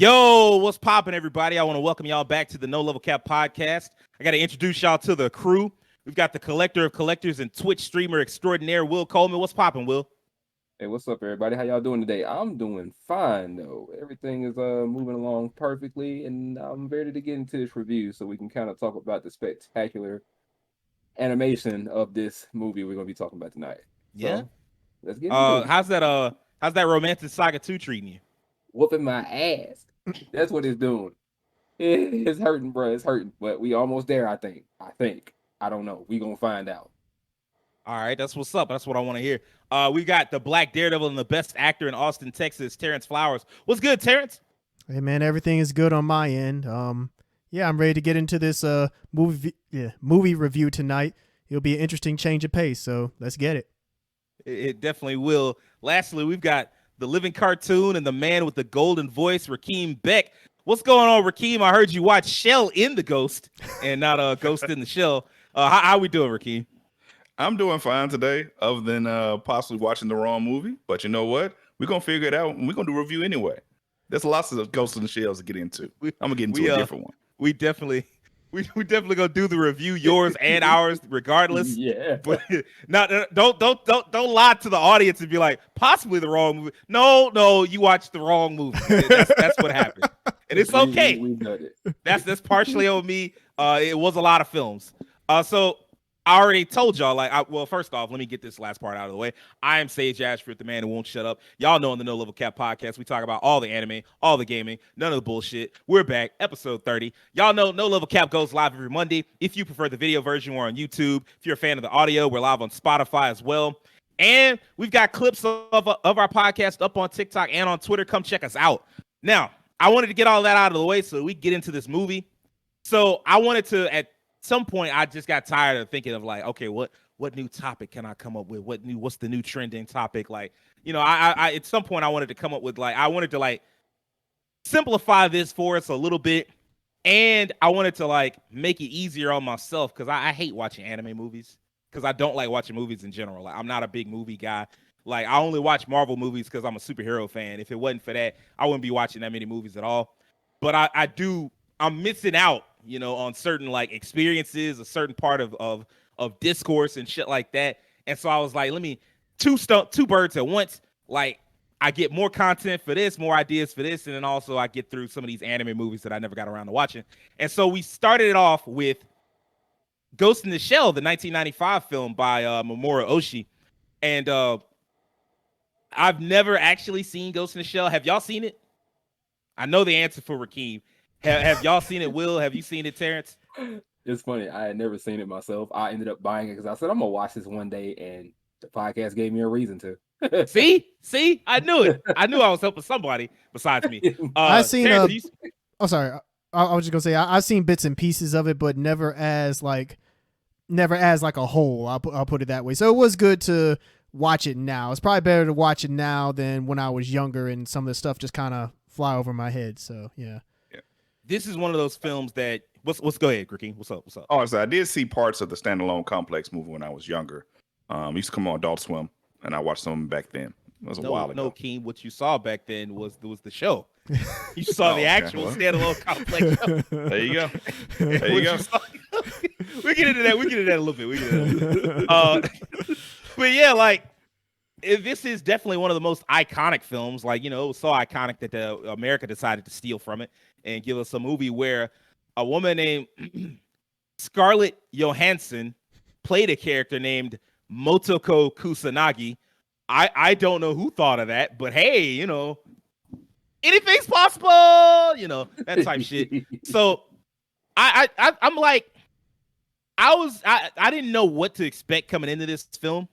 Yo, what's poppin', everybody? I want to welcome y'all back to the No Level Cap podcast. I got to introduce y'all to the crew. We've got the collector of collectors and Twitch streamer extraordinaire, Will Coleman. What's poppin', Will? Hey, what's up, everybody? How y'all doing today? I'm doing fine, though. Everything is moving along perfectly, and I'm ready to get into this review so we can kind of talk about the spectacular animation of this movie we're gonna be talking about tonight. Yeah. So let's get into it. How's that Romantic Saga 2 treating you? Whooping my ass. That's what it's doing. It's hurting, bro. It's hurting, but we almost there. I think. I don't know. We gonna find out. All right, that's what's up. That's what I want to hear. We got the Black Daredevil and the best actor in Austin, Texas, Terrence Flowers. What's good, Terrence? Hey man, everything is good on my end. Yeah, I'm ready to get into this movie review tonight. It'll be an interesting change of pace, so let's get it. It definitely will. Lastly, we've got the living cartoon and the man with the golden voice, Rakeem Beck. What's going on, Rakeem? I heard you watch Shell in the Ghost and not Ghost in the Shell. How we doing, Rakeem? I'm doing fine today, other than possibly watching the wrong movie. But you know what? We're going to figure it out, and we're going to do a review anyway. There's lots of Ghosts in the Shells to get into. I'm going to get into a different one. We definitely going to do the review, yours and ours, regardless. Yeah. But don't lie to the audience and be like, possibly the wrong movie. No, you watched the wrong movie. That's what happened. And it's okay. We done it. That's partially on me. It was a lot of films. So I already told y'all, well, first off, let me get this last part out of the way. I am Sage Ashford, the man who won't shut up. Y'all know on the No Level Cap podcast, we talk about all the anime, all the gaming, none of the bullshit. We're back, episode 30. Y'all know No Level Cap goes live every Monday. If you prefer the video version, we're on YouTube. If you're a fan of the audio, we're live on Spotify as well. And we've got clips of our podcast up on TikTok and on Twitter. Come check us out. Now, I wanted to get all that out of the way so we get into this movie. So I wanted to, at some point, I just got tired of thinking of like, okay, what new topic can I come up with? What's the new trending topic? Like, I at some point I wanted to come up with I wanted to simplify this for us a little bit, and I wanted to make it easier on myself because I hate watching anime movies because I don't like watching movies in general. I'm not a big movie guy. I only watch Marvel movies because I'm a superhero fan. If it wasn't for that, I wouldn't be watching that many movies at all. But I'm missing out, on certain experiences, a certain part of discourse and shit like that. And so I was like, let me two birds at once. I get more content for this, more ideas for this, and then also I get through some of these anime movies that I never got around to watching. And so we started it off with Ghost in the Shell, the 1995 film by Mamoru Oshii. And I've never actually seen Ghost in the Shell. Have y'all seen it? I know the answer for Rakeem. Have y'all seen it, Will? Have you seen it, Terrence? It's funny. I had never seen it myself. I ended up buying it because I said I'm gonna watch this one day, and the podcast gave me a reason to. See, I knew it. I knew I was helping somebody besides me. I've seen. Terrence, sorry. I was just gonna say I've seen bits and pieces of it, but never as a whole. I'll put it that way. So it was good to watch it now. It's probably better to watch it now than when I was younger and some of the stuff just kind of fly over my head. So yeah. This is one of those films that let's go ahead, Rakeem. What's up? Oh, so I did see parts of the standalone Complex movie when I was younger. It used to come on Adult Swim, and I watched some back then. It was a while ago. No, Keem, what you saw back then was the show. You saw the actual standalone Complex show. There you go. There you go. We get into that a little bit. But yeah, this is definitely one of the most iconic films. It was so iconic that America decided to steal from it and give us a movie where a woman named Scarlett Johansson played a character named Motoko Kusanagi. I don't know who thought of that, but hey, anything's possible, that type shit. So I'm like, I didn't know what to expect coming into this film.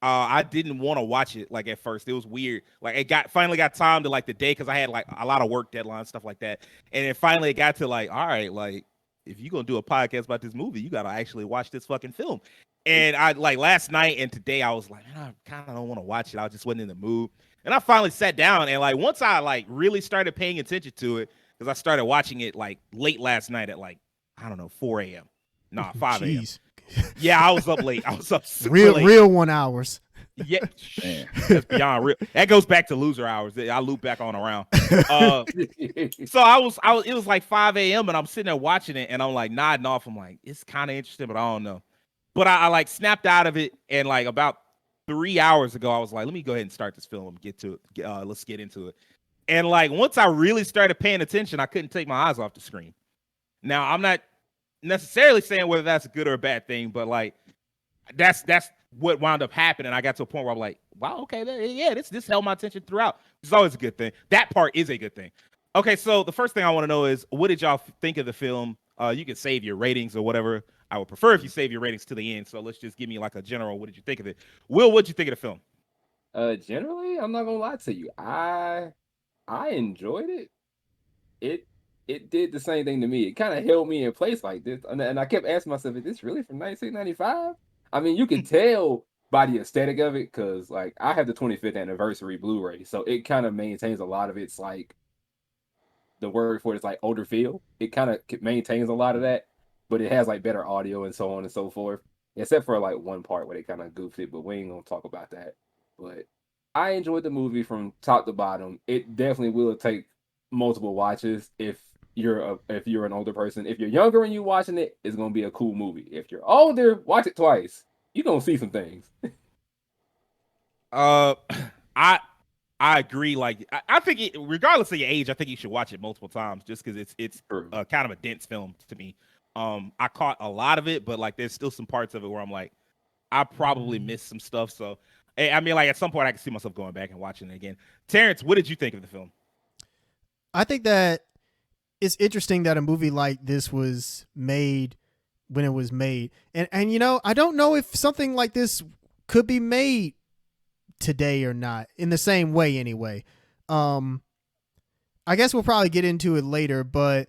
I didn't want to watch it at first. It was weird. It finally got time to the day because I had a lot of work deadlines, stuff like that. And then finally it got to all right, if you're gonna do a podcast about this movie, you gotta actually watch this fucking film. And I last night and today I was like, man, I kind of don't want to watch it. I just wasn't in the mood. And I finally sat down and once I really started paying attention to it, because I started watching it late last night at 4 a.m. 5 a.m. Yeah, I was up late. I was up super late. Real 1 hours. Yeah, Man. that's beyond real. That goes back to loser hours. I loop back on around. So I was. It was like 5 a.m. and I'm sitting there watching it, and I'm like nodding off. I'm like, it's kind of interesting, but I don't know. But I like snapped out of it, and like about 3 hours ago, I was like, let me go ahead and start this film. Get to it. Let's get into it. And like once I really started paying attention, I couldn't take my eyes off the screen. Now I'm not necessarily saying whether that's a good or a bad thing, but like that's what wound up happening. I got to a point where I'm like, wow, okay, yeah, this held my attention throughout. It's always a good thing. That part is a good thing. Okay, so the first thing I want to know is, what did y'all think of the film? You can save your ratings or whatever. I would prefer if you save your ratings to the end. So let's just give me like a general. What did you think of it? Will, what did you think of the film? Generally, I'm not gonna lie to you. I enjoyed it. It it did the same thing to me. It kind of held me in place like this, and I kept asking myself, "Is this really from 1995?" I mean, you can tell by the aesthetic of it, because like I have the 25th anniversary Blu-ray, so it kind of maintains a lot of its like the word for it is like older feel. It kind of maintains a lot of that, but it has like better audio and so on and so forth. Except for like one part where they kind of goofed it, but we ain't gonna talk about that. But I enjoyed the movie from top to bottom. It definitely will take multiple watches if you're an older person. If you're younger and you watching it, it's gonna be a cool movie. If you're older, watch it twice. You're gonna see some things. Uh, I I agree. Like I think regardless of your age, I think you should watch it multiple times just because it's True. kind of a dense film to me. I caught a lot of it, but like there's still some parts of it where I'm like, I probably missed some stuff. So I mean, like at some point, I can see myself going back and watching it again. Terrence, what did you think of the film? I think that it's interesting that a movie like this was made when it was made. And you know, I don't know if something like this could be made today or not, in the same way anyway. I guess we'll probably get into it later, but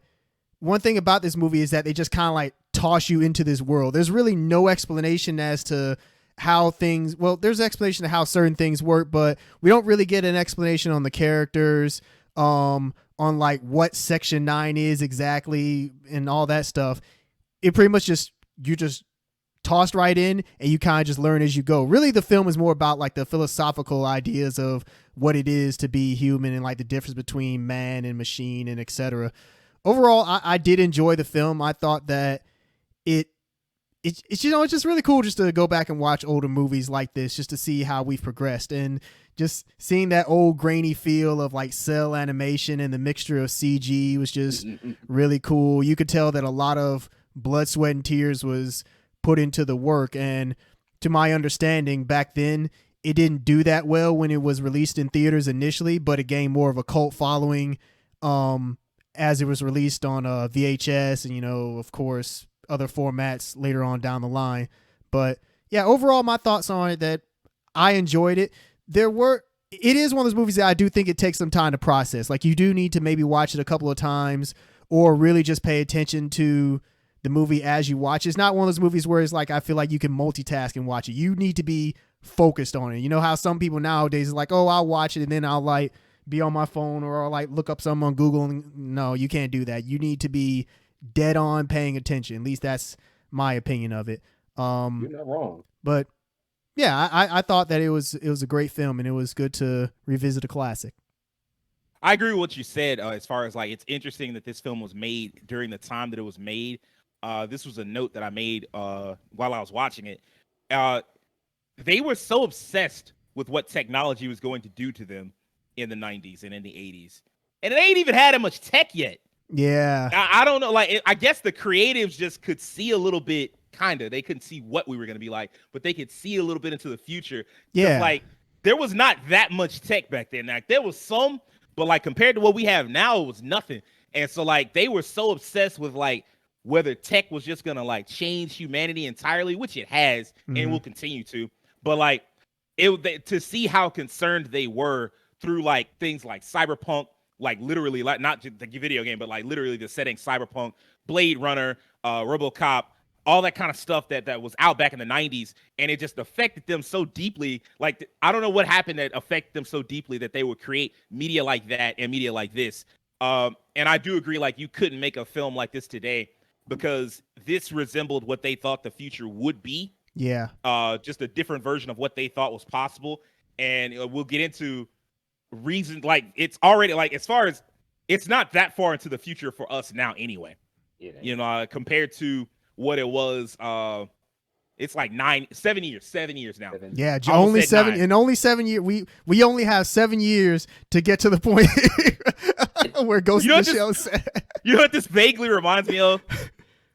one thing about this movie is that they just kind of like toss you into this world. There's really no explanation as to how things, well, there's an explanation of how certain things work, but we don't really get an explanation on the characters, on like what Section 9 is exactly and all that stuff. It pretty much just, you just tossed right in and you kind of just learn as you go. Really, the film is more about like the philosophical ideas of what it is to be human and like the difference between man and machine and etc. Overall, I did enjoy the film. I thought that it's you know, it's just really cool just to go back and watch older movies like this just to see how we've progressed, and just seeing that old grainy feel of like cell animation and the mixture of CG was just really cool. You could tell that a lot of blood, sweat, and tears was put into the work, and to my understanding back then it didn't do that well when it was released in theaters initially, but it gained more of a cult following as it was released on VHS and, you know, of course other formats later on down the line. But yeah, overall my thoughts on it, that I enjoyed it. It is one of those movies that I do think it takes some time to process. Like you do need to maybe watch it a couple of times or really just pay attention to the movie as you watch. It's not one of those movies where it's like I feel like you can multitask and watch it. You need to be focused on it. You know how some people nowadays is like, oh, I'll watch it and then I'll like be on my phone or I'll like look up something on Google. And no, you can't do that. You need to be dead on paying attention. At least that's my opinion of it. You're not wrong. But yeah, I thought that it was a great film and it was good to revisit a classic. I agree with what you said as far as like it's interesting that this film was made during the time that it was made. This was a note that I made while I was watching it. They were so obsessed with what technology was going to do to them in the 90s and in the 80s. And they ain't even had that much tech yet. Yeah. I don't know. Like, I guess the creatives just could see a little bit, kind of. They couldn't see what we were going to be like, but they could see a little bit into the future. Yeah. Like, there was not that much tech back then. Like, there was some, but like compared to what we have now, it was nothing. And so, like, they were so obsessed with, like, whether tech was just going to, like, change humanity entirely, which it has and will continue to. But, like, to see how concerned they were through, like, things like Cyberpunk, like literally, like not just the video game, but like literally the setting Cyberpunk, Blade Runner, RoboCop, all that kind of stuff that was out back in the 90s, and it just affected them so deeply. Like I don't know what happened that affected them so deeply that they would create media like that and media like this. And I do agree, like you couldn't make a film like this today because this resembled what they thought the future would be Yeah. Just a different version of what they thought was possible. And we'll get into reasons, like it's already like, as far as it's not that far into the future for us now anyway. You know, compared to what it was, it's like 7 years now. Yeah, I almost only said 7 9. in only 7 years. We only have 7 years to get to the point where Ghost in the Shell is set. You know what this vaguely reminds me of?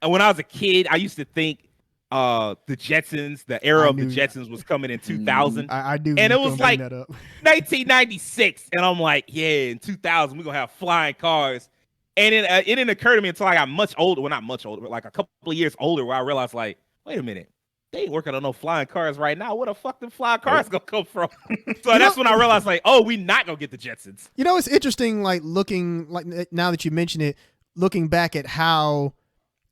When I was a kid, I used to think the Jetsons, the era of the Jetsons was coming in 2000. I knew, and it was like that up. 1996, and I'm like, yeah, in 2000 we're gonna have flying cars. And it didn't occur to me until I got much older. Well, not much older, but like a couple of years older, where I realized, like, wait a minute, they ain't working on no flying cars right now. Where the fuck them flying cars gonna come from? So that's when I realized, like, oh, we not gonna get the Jetsons. You know, it's interesting, like looking, like now that you mention it, looking back at how,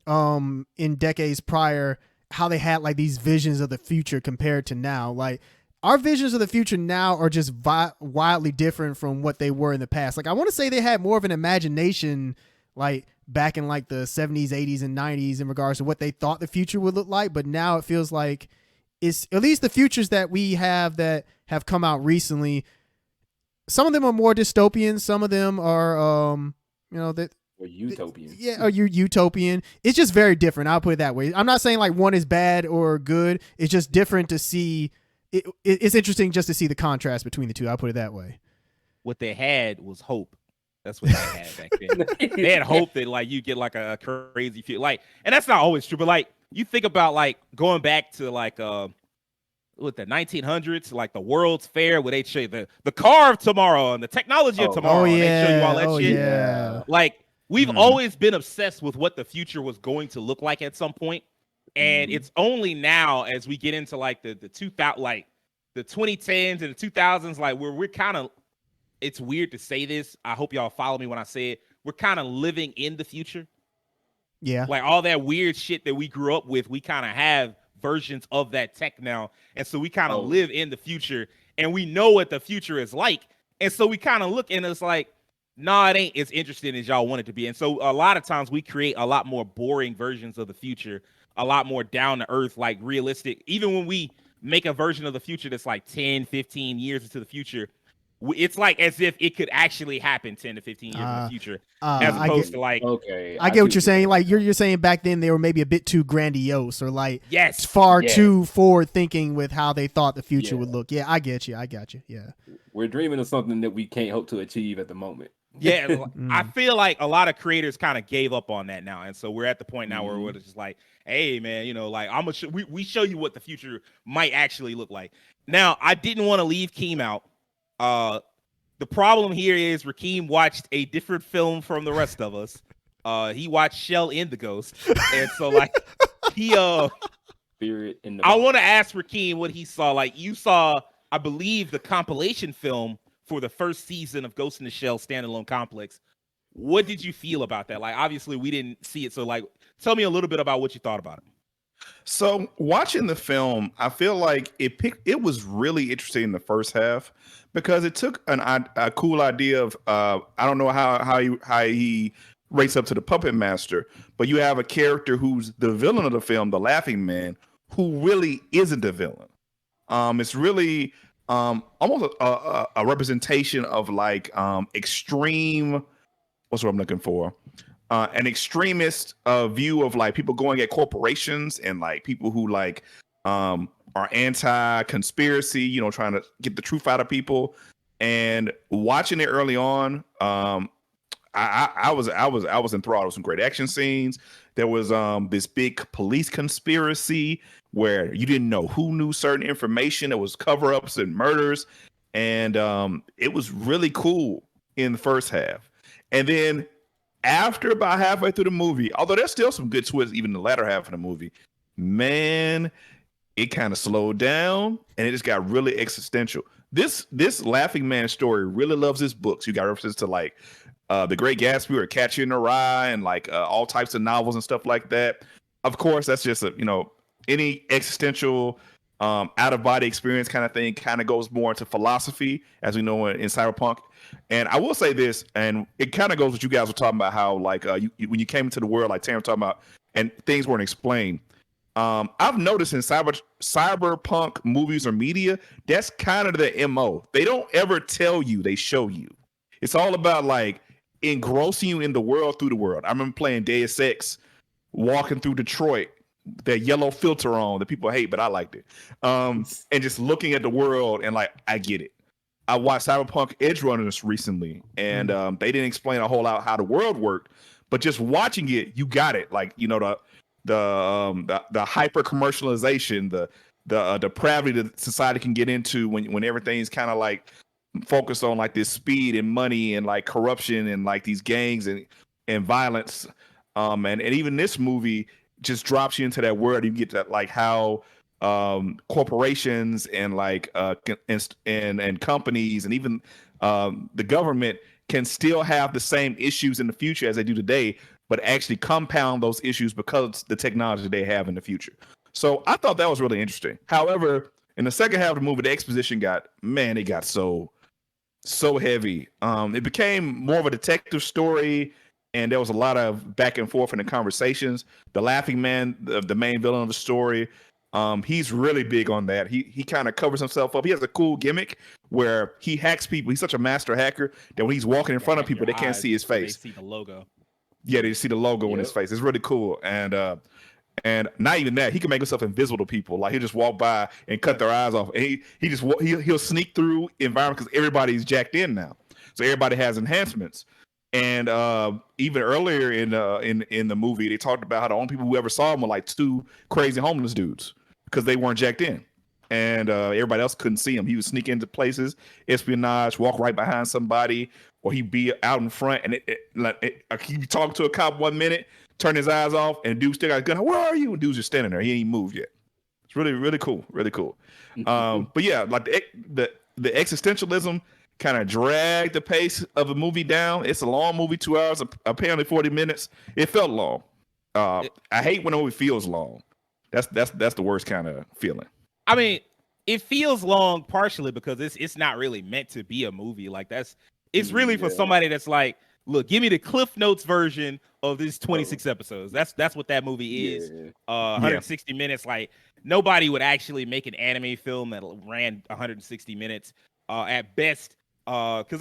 in decades prior, how they had like these visions of the future compared to now. Like our visions of the future now are just wildly different from what they were in the past. Like I want to say they had more of an imagination, like back in like the 70s, 80s, and 90s in regards to what they thought the future would look like. But now it feels like it's, at least the futures that we have that have come out recently, some of them are more dystopian. Some of them are, you know, that, or utopian. Yeah, or utopian. It's just very different. I'll put it that way. I'm not saying like one is bad or good. It's just different to see. It's interesting just to see the contrast between the two. I'll put it that way. What they had was hope. That's what they had back then. They had hope that like you get like a crazy feel, like, and that's not always true. But like you think about like going back to like with the 1900s, like the World's Fair, where they show you the car of tomorrow and the technology of tomorrow. And they show you all that shit. Yeah. Like we've always been obsessed with what the future was going to look like at some point. And it's only now as we get into like the 2000, like the 2010s and the 2000s, like where we're kind of, it's weird to say this. I hope y'all follow me when I say it. We're kind of living in the future. Yeah. Like all that weird shit that we grew up with, we kind of have versions of that tech now. And so we kind of live in the future and we know what the future is like. And so we kind of look and it's like, nah, it ain't as interesting as y'all want it to be. And so a lot of times we create a lot more boring versions of the future, a lot more down to earth, like realistic. Even when we make a version of the future that's like 10, 15 years into the future, it's like as if it could actually happen 10 to 15 years in the future, as opposed to like, I get what you're saying. Like you're saying back then they were maybe a bit too grandiose or like too forward thinking with how they thought the future would look. Yeah, I get you. I got you. Yeah. We're dreaming of something that we can't hope to achieve at the moment. Yeah, I feel like a lot of creators kind of gave up on that now, and so we're at the point now where we're just like, "Hey, man, you know, like I'm gonna we show you what the future might actually look like." Now, I didn't want to leave Keem out. The problem here is Rakeem watched a different film from the rest of us. He watched Shell in the Ghost, and so like he Spirit in the. I want to ask Rakeem what he saw. Like you saw, I believe, the compilation film for the first season of Ghost in the Shell standalone complex. What did you feel about that? Like, obviously we didn't see it. So like, tell me a little bit about what you thought about it. So watching the film, I feel like it was really interesting in the first half because it took a cool idea of, I don't know how he rates up to the puppet master, but you have a character who's the villain of the film, the Laughing Man, who really isn't the villain. It's really, almost a representation of like extreme. What's what I'm looking for? An extremist view of like people going at corporations and like people who like are anti-conspiracy, you know, trying to get the truth out of people. And watching it early on, I was enthralled. There was some great action scenes. There was this big police conspiracy where you didn't know who knew certain information. There was cover-ups and murders, and it was really cool in the first half. And then after about halfway through the movie, although there's still some good twists, even in the latter half of the movie, man, it kind of slowed down and it just got really existential. This Laughing Man story really loves his books. You got references to like The Great Gatsby or Catcher in the Rye and like all types of novels and stuff like that. Of course, that's just any existential out of body experience kind of thing kind of goes more into philosophy, as we know in Cyberpunk. And I will say this, and it kind of goes what you guys were talking about, how like when you came into the world, like Tam was talking about, and things weren't explained. I've noticed in cyberpunk movies or media, that's kind of the MO. They don't ever tell you, they show you. It's all about like engrossing you in the world through the world. I remember playing Deus Ex, walking through Detroit, that yellow filter on that people hate, but I liked it. And just looking at the world and like, I get it. I watched Cyberpunk Edge Runners recently, and they didn't explain a whole lot how the world worked, but just watching it, you got it. Like, you know, the hyper commercialization, the depravity that society can get into when everything's kind of like focused on like this speed and money and like corruption and like these gangs and violence. And even this movie just drops you into that world. You get that like how corporations and like and companies and even the government can still have the same issues in the future as they do today, but actually compound those issues because of the technology they have in the future. So I thought that was really interesting. However, in the second half of the movie, the exposition got so heavy. It became more of a detective story, and there was a lot of back and forth in the conversations. The Laughing Man, the main villain of the story, he's really big on that. He kind of covers himself up. He has a cool gimmick where he hacks people. He's such a master hacker that when he's walking in front of people, they can't see his face. They see the logo. Yeah, they see the logo in his face. It's really cool. And not even that, he can make himself invisible to people. Like he'll just walk by and cut their eyes off. And he'll sneak through environment because everybody's jacked in now. So everybody has enhancements. And even earlier in the movie, they talked about how the only people who ever saw him were like two crazy homeless dudes because they weren't jacked in. And everybody else couldn't see him. He would sneak into places, espionage, walk right behind somebody, or he'd be out in front. And he'd be talking to a cop 1 minute, turn his eyes off, and dude still got a gun. Where are you? And dude's just standing there. He ain't moved yet. It's really, really cool. Really cool. But yeah, like the existentialism kind of dragged the pace of the movie down. It's a long movie, 2 hours, apparently 40 minutes. It felt long. I hate when a movie feels long. That's the worst kind of feeling. I mean, it feels long partially because it's not really meant to be a movie. Like it's really for somebody that's like, look, give me the Cliff Notes version of these 26 episodes. That's what that movie is. 160 minutes. Like nobody would actually make an anime film that ran 160 minutes at best. Because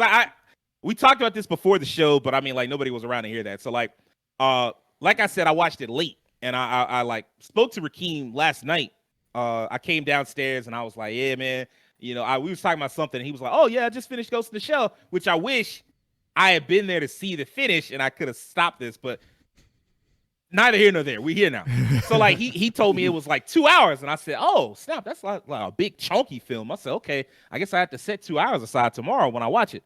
we talked about this before the show, but I mean, like nobody was around to hear that. So like I said, I watched it late, and I like spoke to Rakeem last night. I came downstairs and I was like, yeah, man, you know, we was talking about something. And he was like, oh yeah, I just finished Ghost in the Shell, which I wish I had been there to see the finish and I could have stopped this, but neither here nor there. We here now. So like he told me it was like 2 hours, and I said, oh snap, that's like a big chunky film. I said, okay, I guess I have to set 2 hours aside tomorrow when I watch it.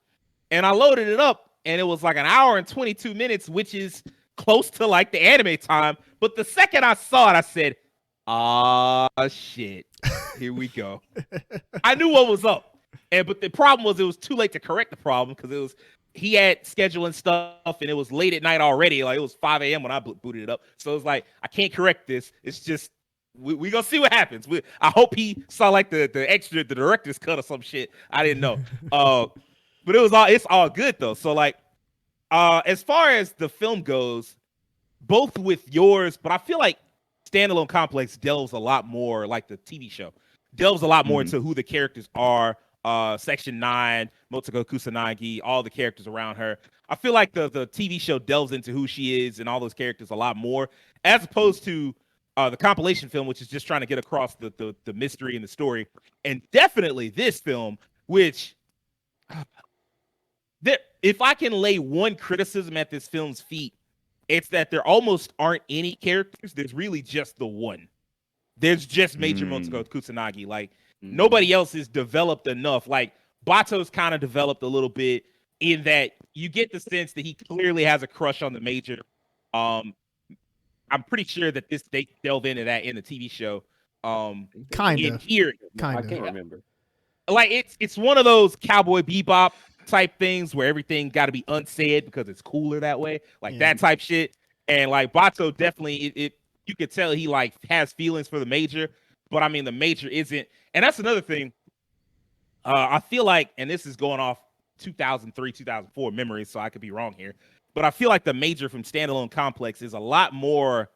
And I loaded it up, and it was like 1 hour and 22 minutes, which is close to like the anime time. But the second I saw it, I said, ah, shit, here we go. I knew what was up, but the problem was it was too late to correct the problem because he had scheduling stuff and it was late at night already. Like it was 5 a.m. when I booted it up. So it was like, I can't correct this. It's just, we gonna see what happens. I hope he saw like the director's cut or some shit. I didn't know. But it's all good though. So like, as far as the film goes, both with yours, but I feel like Standalone Complex delves a lot more, like the TV show delves a lot more into who the characters are. Section 9, Motoko Kusanagi, all the characters around her. I feel like the TV show delves into who she is and all those characters a lot more, as opposed to the compilation film, which is just trying to get across the mystery and the story. And definitely this film, which if I can lay one criticism at this film's feet, it's that there almost aren't any characters. There's really just the one. There's just Major Motoko Kusanagi. Like, nobody else is developed enough. Like, Bato's kind of developed a little bit in that you get the sense that he clearly has a crush on the Major. I'm pretty sure that they delve into that in the TV show. Kind of. I can't remember. Like, it's one of those Cowboy Bebop type things where everything got to be unsaid because it's cooler that way. Like that type shit. And like Bato definitely, you could tell he like has feelings for the Major, but I mean the Major isn't. And that's another thing. I feel like, and this is going off 2003, 2004 memory, so I could be wrong here, but I feel like the Major from Standalone Complex is a lot more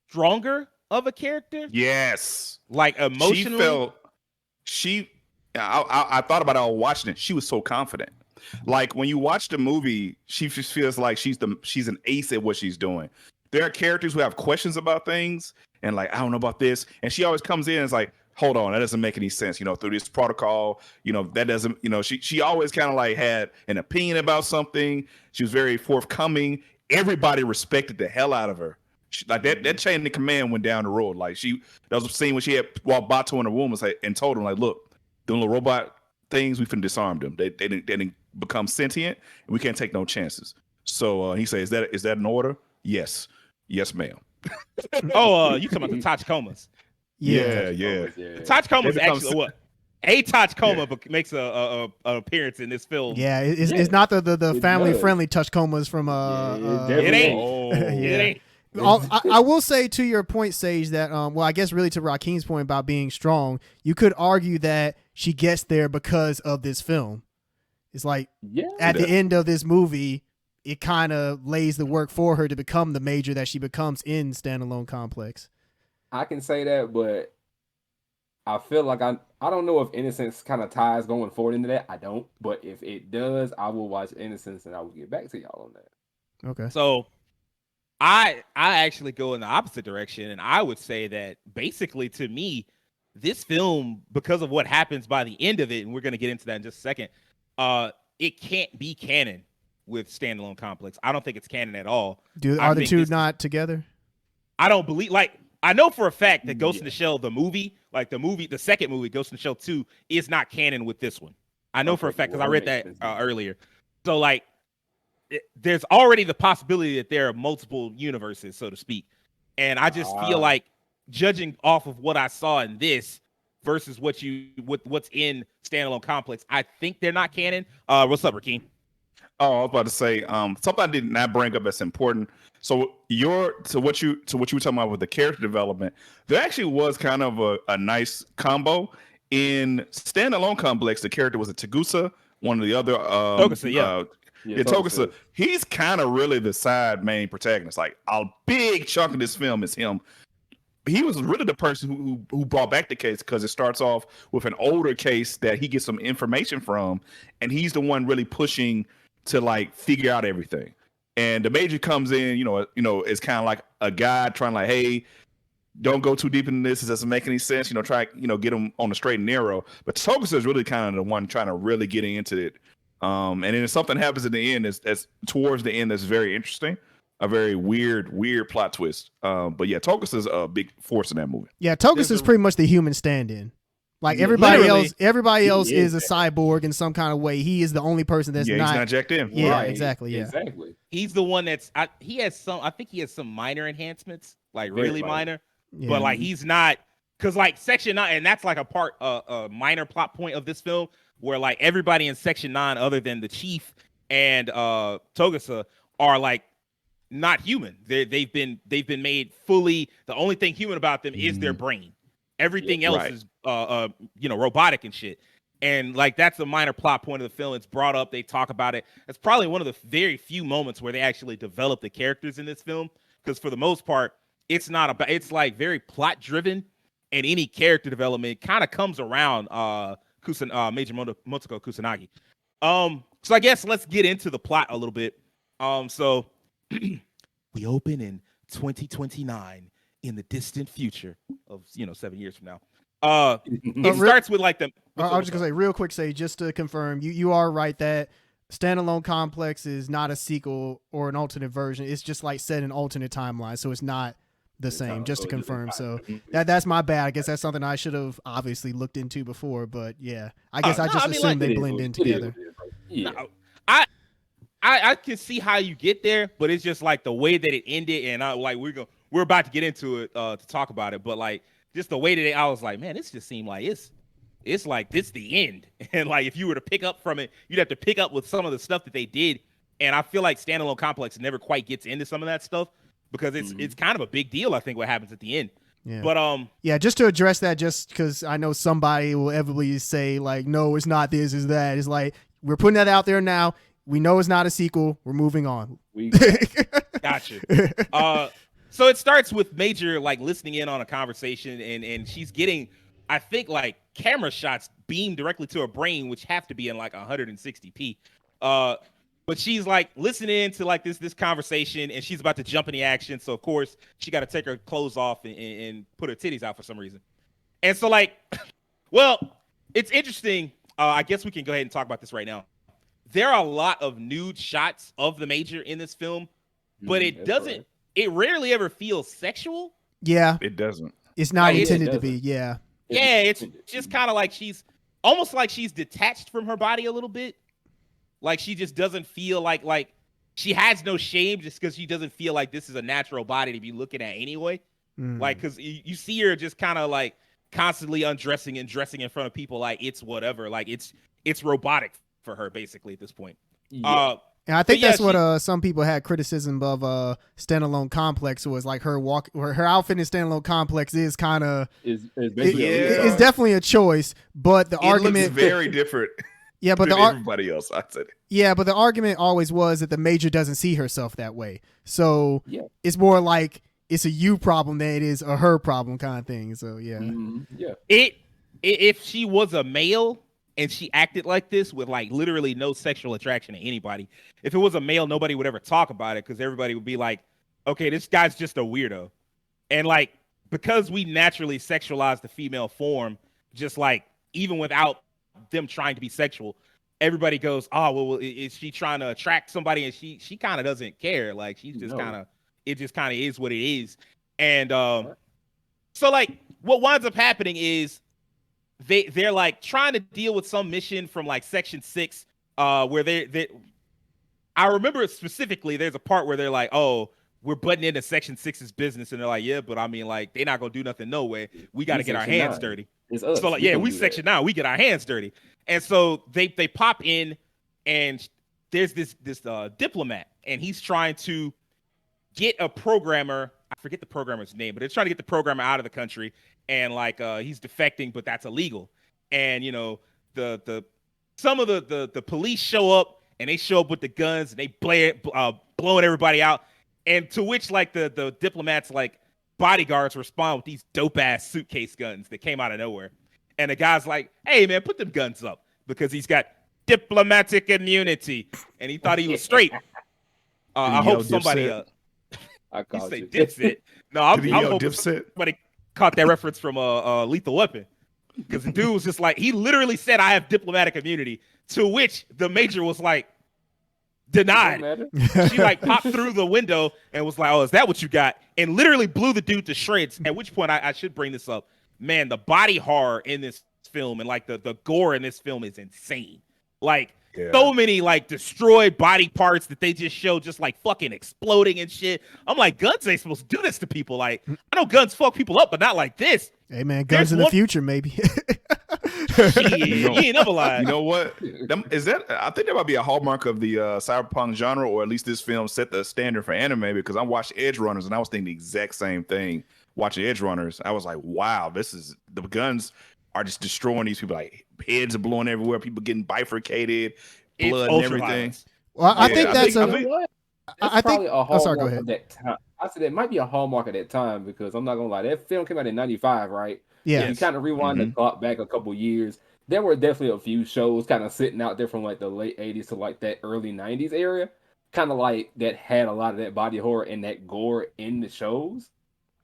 stronger of a character, Yes. like She emotionally. felt she I thought about it while watching it. She was so confident. Like when you watch the movie, she just feels like she's an ace at what she's doing. There are characters who have questions about things and like, I don't know about this. And she always comes in and is like, hold on, that doesn't make any sense. Through this protocol, that doesn't, she always kind of like had an opinion about something. She was very forthcoming. Everybody respected the hell out of her. Like that chain of command went down the road. Like that was a scene when she had walked Bato in the room and told him like, look, the little robot things, we finna disarm them. They didn't become sentient, and we can't take no chances. So he says, is that an order? Yes, ma'am. Oh, you talking about the Tachikomas? Yeah. The Tachikomas actually what? A Tachikoma makes a appearance in this film. Yeah, it's not the family friendly Tachikomas from it ain't. Yeah. It ain't. I will say to your point, Sage, that well, I guess really to Rakeen's point about being strong, you could argue that she gets there because of this film. It's like at the end of this movie, it kind of lays the work for her to become the major that she becomes in Standalone Complex. I can say that, but I feel like I don't know if Innocence kind of ties going forward into that. I don't, but if it does, I will watch Innocence and I will get back to y'all on that. Okay. So I actually go in the opposite direction, and I would say that basically to me, this film, because of what happens by the end of it, and we're going to get into that in just a second, it can't be canon with Standalone Complex. I don't think it's canon at all. Are the two not together? I don't believe, like, I know for a fact that Ghost in the Shell, the second movie, Ghost in the Shell 2, is not canon with this one. I know for a fact because I read that earlier. So, like, there's already the possibility that there are multiple universes, so to speak. And I just feel like, judging off of what I saw in this versus what's in Standalone Complex, I think they're not canon. What's up, Rakeen? Oh, I was about to say something I did not bring up that's important. So what you were talking about with the character development, there actually was kind of a nice combo in Standalone Complex. The character was a Tagusa, one of the other Togusa, Togusa. He's kind of really the side main protagonist. Like a big chunk of this film is him. He was really the person who brought back the case because it starts off with an older case that he gets some information from, and he's the one really pushing to like figure out everything. And the major comes in, it's kind of like a guide trying like, hey, don't go too deep into this. It doesn't make any sense. Try, get him on the straight and narrow. But Togusa is really kind of the one trying to really get into it. And then something happens at the end that's towards the end that's very interesting. A very weird plot twist. But yeah, Togusa is a big force in that movie. Yeah, Togusa is pretty much the human stand-in. Like everybody else is a cyborg in some kind of way. He is the only person that's he's not jacked in. Yeah, Right. exactly. Yeah, exactly. He's the one that's I think he has some minor enhancements, like really minor. Yeah. But like he's not, because like Section 9, and that's like a minor plot point of this film where like everybody in Section 9 other than the chief and Togusa are like not human. They've been made fully. The only thing human about them is their brain. Everything else is robotic and shit. And like that's a minor plot point of the film. It's brought up. They talk about it. It's probably one of the very few moments where they actually develop the characters in this film. Because for the most part, it's not about. It's like very plot driven, and any character development kind of comes around Major Motoko Kusanagi. So I guess let's get into the plot a little bit. So we open in 2029 in the distant future of 7 years from now. It starts with like the. I was just gonna say real quick, just to confirm, you are right that Standalone Complex is not a sequel or an alternate version. It's just like set in alternate timeline, so it's not the same. Just to confirm, so that's my bad. I guess that's something I should have obviously looked into before, but yeah, I guess I just assumed they blend in together. Yeah, no, I can see how you get there, but it's just like the way that it ended, and we're about to get into it to talk about it, but like just the way that I was like, man, this just seemed like it's like this the end, and like if you were to pick up from it, you'd have to pick up with some of the stuff that they did, and I feel like Standalone Complex never quite gets into some of that stuff because it's kind of a big deal. I think what happens at the end. Yeah. But yeah, just to address that, just because I know somebody will inevitably say like, no, it's not this, it's that. It's like we're putting that out there now. We know it's not a sequel. We're moving on. Gotcha. So it starts with Major like listening in on a conversation, and she's getting, I think, like camera shots beamed directly to her brain, which have to be in like 160p. But she's like listening to like this conversation, and she's about to jump in the action. So of course she got to take her clothes off and put her titties out for some reason. And so like, well, it's interesting. I guess we can go ahead and talk about this right now. There are a lot of nude shots of the Major in this film, but it doesn't. Right. It rarely ever feels sexual. Yeah, It doesn't. it's not Like, intended to be. Yeah, Yeah, it's just kind of like she's almost like she's detached from her body a little bit. Like she just doesn't feel like she has no shame just because she doesn't feel like this is a natural body to be looking at anyway. Like because you see her just kind of like constantly undressing and dressing in front of people like it's whatever. Like it's robotic for her basically at this point. Yeah. and I think yeah, that's what some people had criticism of Standalone Complex was like her outfit in Standalone Complex is kind of is basically it's definitely a choice, but the It argument looks very different. yeah, but than the everybody else. I said. but the argument always was that the Major doesn't see herself that way. So Yeah. it's more like it's a you problem than it is a her problem kind of thing. So yeah. Yeah. If she was a male and she acted like this with like literally no sexual attraction to anybody, if it was a male, nobody would ever talk about it because everybody would be like, okay, this guy's just a weirdo. And like, because we naturally sexualize the female form, just like even without them trying to be sexual, everybody goes, oh, well, is she trying to attract somebody? And she kind of doesn't care. Like she's just kind of, it just kind of is what it is. And so like what winds up happening is they're like trying to deal with some mission from like Section 6 where they I remember specifically there's a part where they're like, oh, we're butting into Section 6's business, and they're like, yeah, but I mean like they're not gonna do nothing no way. We got to get our hands dirty. It's us. So like, yeah, we Section 9, we get our hands dirty. And so they pop in, and there's this diplomat, and he's trying to get a programmer. I forget the programmer's name, but they're trying to get the programmer out of the country, and like he's defecting, but that's illegal. And you know, some of the police show up, and they show up with the guns, and they blowing everybody out. And to which like the diplomats like bodyguards respond with these dope ass suitcase guns that came out of nowhere. And the guy's like, hey man, put them guns up because he's got diplomatic immunity, and he thought he was straight. I hope somebody I you called say you. dipset. No, I'm hoping Dipset? somebody caught that reference from Lethal Weapon, because the dude was just like, he literally said, I have diplomatic immunity, to which the Major was like, denied. She like popped through the window and was like, oh, is that what you got? And literally blew the dude to shreds. At which point I should bring this up. Man, the body horror in this film and like the gore in this film is insane. Like so many like destroyed body parts that they just show just like fucking exploding and shit. I'm like, guns ain't supposed to do this to people. Like, I know guns fuck people up, but not like this. Hey man, guns in the future, maybe. Shit, you ain't never lied. You know what? I think that might be a hallmark of the cyberpunk genre, or at least this film set the standard for anime, because I watched Edge Runners and I was thinking the exact same thing. Watching Edge Runners, I was like, wow, the guns are just destroying these people. Like heads are blowing everywhere, people getting bifurcated, blood and everything. Violence. Well, I think that's I think probably a hallmark sorry, go ahead. of that time. I said that might be a hallmark of that time, because I'm not gonna lie, that film came out in '95, right? Yeah. If you kind of rewind the clock back a couple years, there were definitely a few shows kind of sitting out there from like the late '80s to like that early '90s area, kind of like that had a lot of that body horror and that gore in the shows.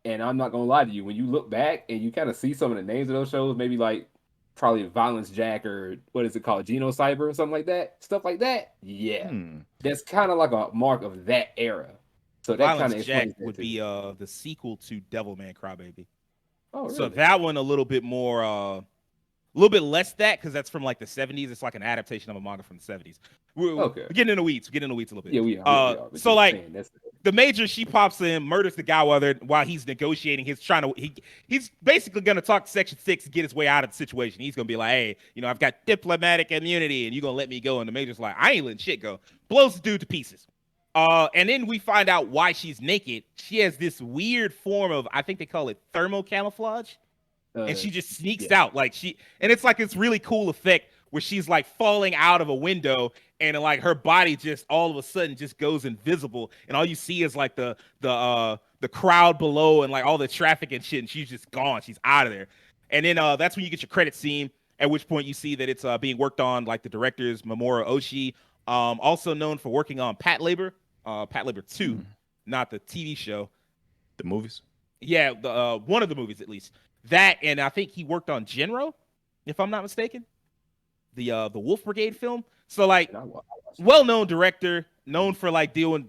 And I'm not gonna lie to you, when you look back and you kind of see some of the names of those shows, maybe like probably Violence Jack, or what is it called, Geno Cyber or something like that, stuff like that. Yeah, that's kind of like a mark of that era. So that kind of Jack would be the sequel to Devilman Crybaby. Oh, really? So that one a little bit more, a little bit less that, because that's from like the 70s. It's like an adaptation of a manga from the 70s. We're getting in the weeds. We're getting in the weeds a little bit. Yeah, we are. So like the Major, she pops in, murders the guy while he's negotiating. He's basically gonna talk to Section 6 to get his way out of the situation. He's gonna be like, hey, you know, I've got diplomatic immunity, and you're gonna let me go. And the Major's like, I ain't letting shit go. Blows the dude to pieces. And then we find out why she's naked. She has this weird form of, I think they call it thermal camouflage. And she just sneaks out and it's like this really cool effect where she's like falling out of a window, and like her body just all of a sudden just goes invisible, and all you see is like the the crowd below and like all the traffic and shit, and she's just gone. She's out of there. And then that's when you get your credit scene, at which point you see that it's being worked on, like the directors Mamoru Oshii, also known for working on Pat Labor 2, not the TV show. The movies? Yeah, the one of the movies at least. That, and I think he worked on Genro, if I'm not mistaken. The Wolf Brigade film. So like, well-known director, known for like doing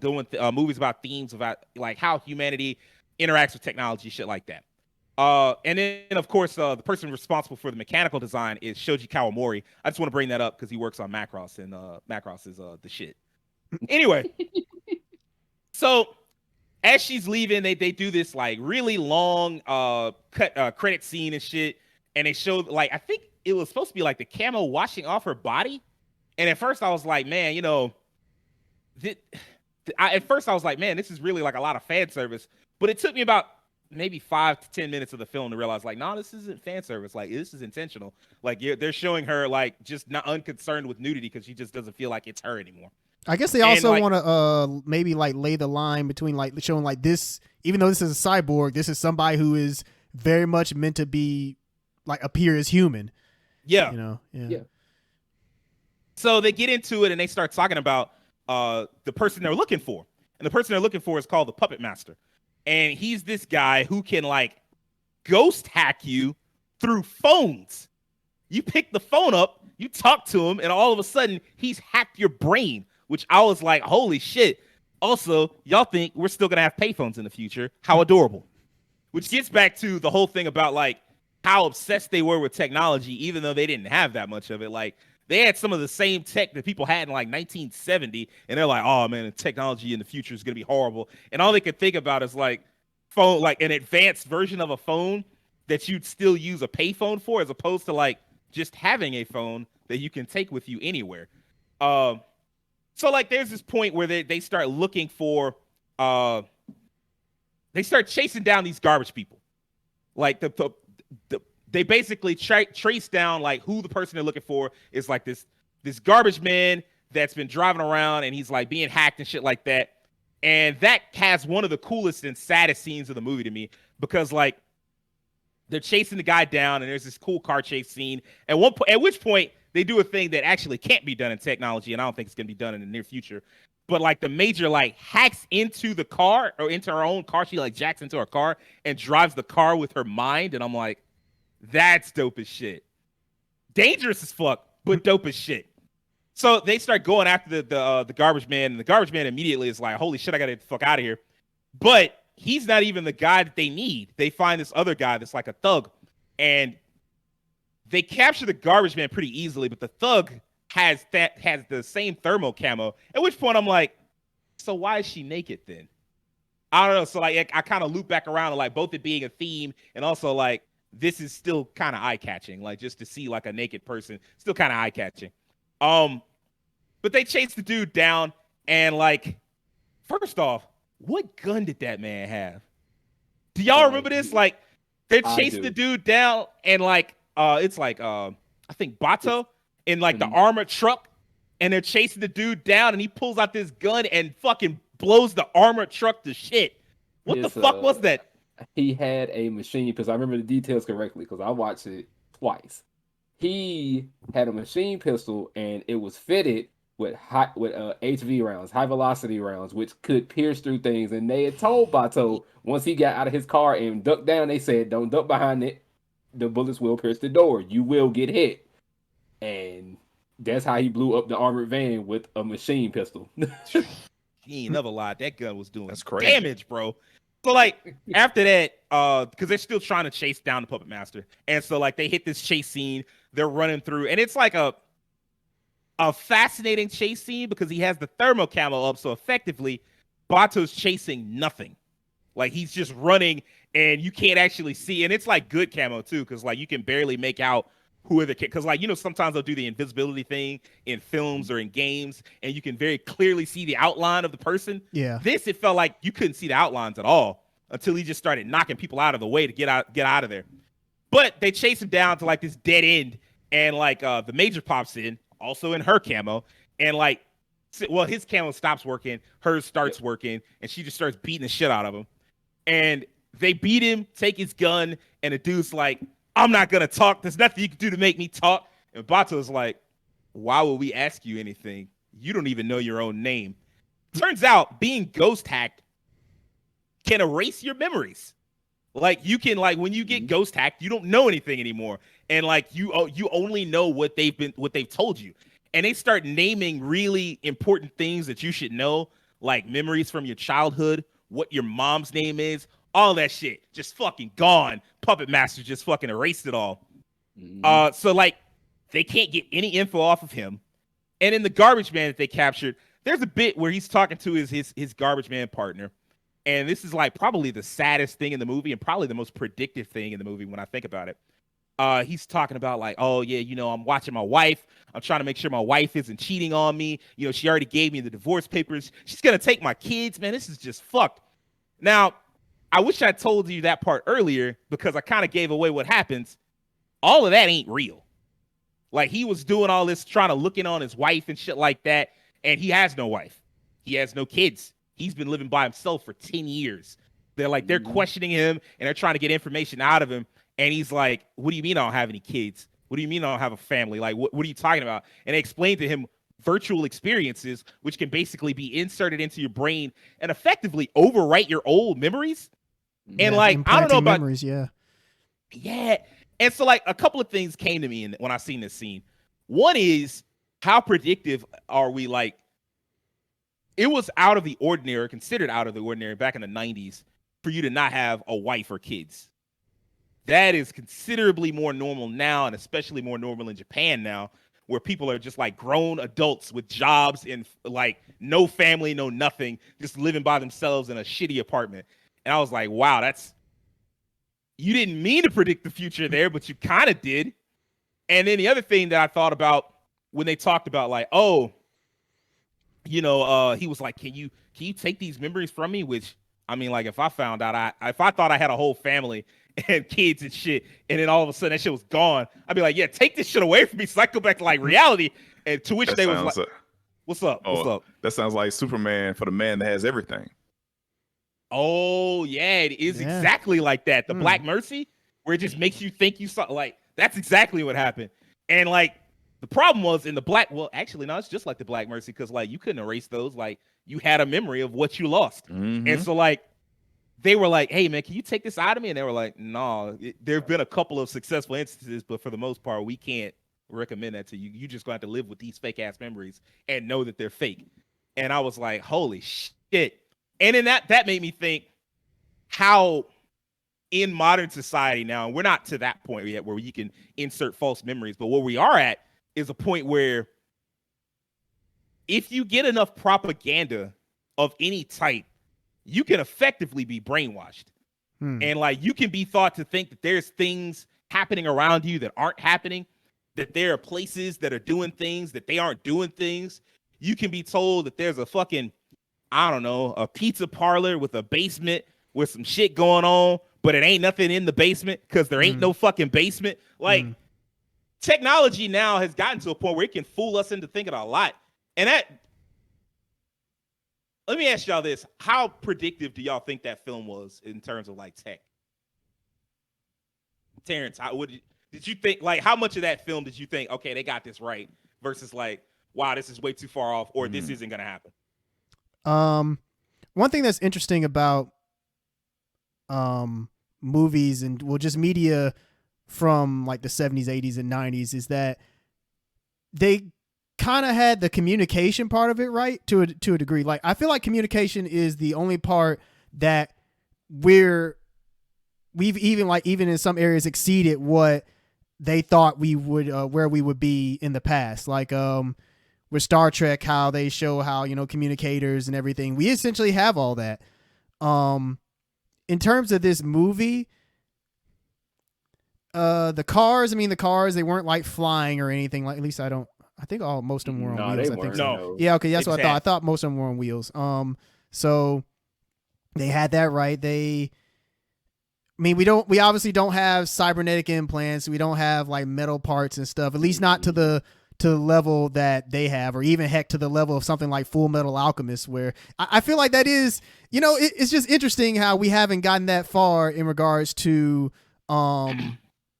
movies about themes about like how humanity interacts with technology, shit like that. And then of course the person responsible for the mechanical design is Shoji Kawamori. I just want to bring that up because he works on Macross, and Macross is the shit. Anyway, so as she's leaving, they do this like really long credit scene and shit, and they show like, I think it was supposed to be like the camo washing off her body. And at first I was like, man, you know, at first I was like, man, this is really like a lot of fan service. But it took me about maybe 5 to 10 minutes of the film to realize, like, no, this isn't fan service. Like, this is intentional. Like, they're showing her like just not unconcerned with nudity because she just doesn't feel like it's her anymore. I guess they also want to maybe like lay the line between like showing like this, even though this is a cyborg, this is somebody who is very much meant to be like appear as human. Yeah. You know. Yeah. So they get into it and they start talking about the person they're looking for. And the person they're looking for is called the Puppet Master. And he's this guy who can like ghost hack you through phones. You pick the phone up, you talk to him, and all of a sudden he's hacked your brain, which I was like, holy shit. Also, y'all think we're still going to have payphones in the future. How adorable. Which gets back to the whole thing about like how obsessed they were with technology, even though they didn't have that much of it. Like, they had some of the same tech that people had in like 1970, and they're like, oh man, the technology in the future is going to be horrible. And all they could think about is like phone, like an advanced version of a phone that you'd still use a payphone for, as opposed to like just having a phone that you can take with you anywhere. So like there's this point where they start looking for, they start chasing down these garbage people. Like they basically trace down like who the person they're looking for is, like this garbage man that's been driving around and he's like being hacked and shit like that. And that has one of the coolest and saddest scenes of the movie to me, because like they're chasing the guy down and there's this cool car chase scene. At which point they do a thing that actually can't be done in technology, and I don't think it's gonna be done in the near future. But like the Major like hacks into the car, or into her own car. She like jacks into her car and drives the car with her mind, and I'm like, that's dope as shit. Dangerous as fuck, but dope as shit. So they start going after the garbage man, and the garbage man immediately is like, holy shit, I gotta get the fuck out of here. But he's not even the guy that they need. They find this other guy that's like a thug, and they capture the garbage man pretty easily, but the thug has the same thermal camo. At which point I'm like, so why is she naked then? I don't know. So like I kind of loop back around to like both it being a theme, and also like this is still kind of eye-catching. Like just to see like a naked person, still kind of eye-catching. But they chase the dude down, and like, first off, what gun did that man have? Do y'all remember this? Like, they're chasing the dude down, and like, it's like I think Bato in like the armored truck, and they're chasing the dude down, and he pulls out this gun and fucking blows the armored truck to shit. What the fuck was that? He had a machine, because I remember the details correctly, because I watched it twice. He had a machine pistol, and it was fitted with HV rounds, high velocity rounds, which could pierce through things. And they had told Bato, once he got out of his car and ducked down, they said, don't duck behind it. The bullets will pierce the door. You will get hit. And that's how he blew up the armored van, with a machine pistol. He ain't never lied. That gun was doing crazy damage, bro. So like after that, because they're still trying to chase down the Puppet Master, and so like they hit this chase scene. They're running through, and it's like a fascinating chase scene because he has the thermal camo up, so effectively Bato's chasing nothing. Like he's just running, and you can't actually see. And it's like good camo too, because like you can barely make out who are the kids. Because like, you know, sometimes they'll do the invisibility thing in films or in games, and you can very clearly see the outline of the person. Yeah. This, it felt like you couldn't see the outlines at all until he just started knocking people out of the way to get out of there. But they chase him down to like this dead end, and like the Major pops in, also in her camo, and like, well, his camo stops working, hers starts working, and she just starts beating the shit out of him. And they beat him, take his gun, and the dude's like, I'm not gonna talk. There's nothing you can do to make me talk. And Bato's like, why would we ask you anything? You don't even know your own name. Turns out being ghost hacked can erase your memories. Like you can, like when you get ghost hacked, you don't know anything anymore. And like you only know what they've told you. And they start naming really important things that you should know, like memories from your childhood, what your mom's name is, all that shit. Just fucking gone. Puppet Master just fucking erased it all. So like they can't get any info off of him. And in the garbage man that they captured, there's a bit where he's talking to his garbage man partner. And this is like probably the saddest thing in the movie and probably the most predictive thing in the movie when I think about it. He's talking about like, oh yeah, you know, I'm watching my wife. I'm trying to make sure my wife isn't cheating on me. You know, she already gave me the divorce papers. She's going to take my kids, man. This is just fucked. Now, I wish I told you that part earlier because I kind of gave away what happens. All of that ain't real. Like he was doing all this, trying to look in on his wife and shit like that. And he has no wife. He has no kids. He's been living by himself for 10 years. They're questioning him and they're trying to get information out of him. And he's like, what do you mean I don't have any kids? What do you mean I don't have a family? Like, what are you talking about? And they explained to him virtual experiences, which can basically be inserted into your brain and effectively overwrite your old memories. And like, I don't know about memories, yeah. And so like a couple of things came to me when I seen this scene. One is how predictive are we? Like, it was out of the ordinary, considered out of the ordinary back in the 90s for you to not have a wife or kids. That is considerably more normal now, and especially more normal in Japan now, where people are just like grown adults with jobs and like no family, no nothing, just living by themselves in a shitty apartment. And I was like, wow, you didn't mean to predict the future there, but you kind of did. And then the other thing that I thought about when they talked about like, oh, you know, he was like, can you take these memories from me? Which, I mean, like if I found out, if I thought I had a whole family and kids and shit, and then all of a sudden that shit was gone, I'd be like, yeah, take this shit away from me so I can go back to like reality. And to which they was like, what's up? What's up? That sounds like Superman for the man that has everything. Oh, yeah, it is exactly like that. The Black Mercy, where it just makes you think you saw, like, that's exactly what happened. And like, the problem was in the actually, no, it's just like the Black Mercy, because like you couldn't erase those. Like, you had a memory of what you lost. And so like, they were like, hey, man, can you take this out of me? And they were like, no, there have been a couple of successful instances, but for the most part, we can't recommend that to you. You just going to have to live with these fake ass memories and know that they're fake. And I was like, holy shit. And then that made me think how in modern society now, and we're not to that point yet where you can insert false memories, but where we are at is a point where if you get enough propaganda of any type, you can effectively be brainwashed. And like you can be thought to think that there's things happening around you that aren't happening, that there are places that are doing things that they aren't doing things. You can be told that there's a fucking, I don't know, a pizza parlor with a basement with some shit going on, but it ain't nothing in the basement because there ain't no fucking basement. Like technology now has gotten to a point where it can fool us into thinking a lot. And that, let me ask y'all this. How predictive do y'all think that film was in terms of like tech? Terrence, did you think, like, how much of that film did you think, okay, they got this right versus like, wow, this is way too far off or this isn't going to happen? One thing that's interesting about movies and just media from like the 70s, 80s, and 90s is that they kind of had the communication part of it right to a degree. Like I feel like communication is the only part that we've even in some areas exceeded what they thought we would where we would be in the past. Like with Star Trek, how they show how, you know, communicators and everything, we essentially have all that. In terms of this movie, the cars, they weren't like flying or anything. Like, at least I think most of them were on wheels. I think so. No. Yeah, okay, that's what I thought. I thought most of them were on wheels. So they had that right. We obviously don't have cybernetic implants. We don't have like metal parts and stuff, at least not to to the level that they have, or even heck to the level of something like Full Metal Alchemist, where I feel like that is, it's just interesting how we haven't gotten that far in regards to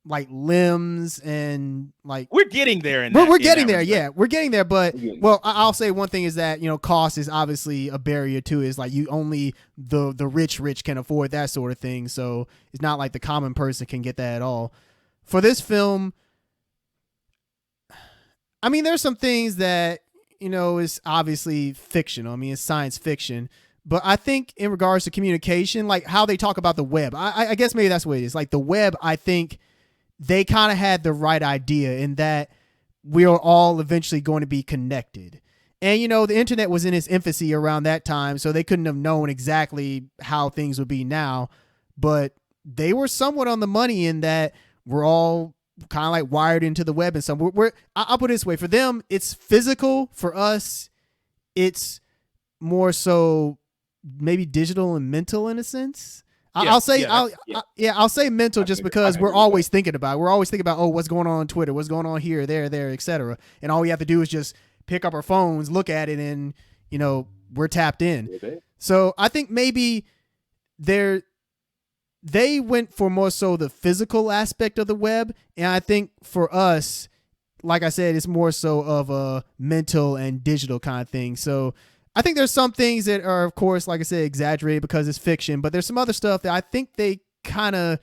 like limbs and like We're getting there. we're getting there. Yeah, we're getting there. But Well, I'll say one thing is that cost is obviously a barrier too. Is like you only the rich can afford that sort of thing. So it's not like the common person can get that at all. For this film, I mean, there's some things that is obviously fictional. I mean, it's science fiction. But I think in regards to communication, like how they talk about the web, I guess maybe that's what it is. Like the web, I think they kind of had the right idea in that we are all eventually going to be connected. And, the internet was in its infancy around that time, so they couldn't have known exactly how things would be now. But they were somewhat on the money in that we're all kind of like wired into the web and some. I'll put it this way. For them, it's physical. For us, it's more so maybe digital and mental in a sense. I'll say mental just because we're always thinking about it. We're always thinking about, what's going on Twitter, what's going on here, there, etc. And all we have to do is just pick up our phones, look at it, and we're tapped in. So I think maybe they went for more so the physical aspect of the web, and I think for us, like I said, it's more so of a mental and digital kind of thing. So I think there's some things that are, of course, like I said, exaggerated because it's fiction, but there's some other stuff that I think they kind of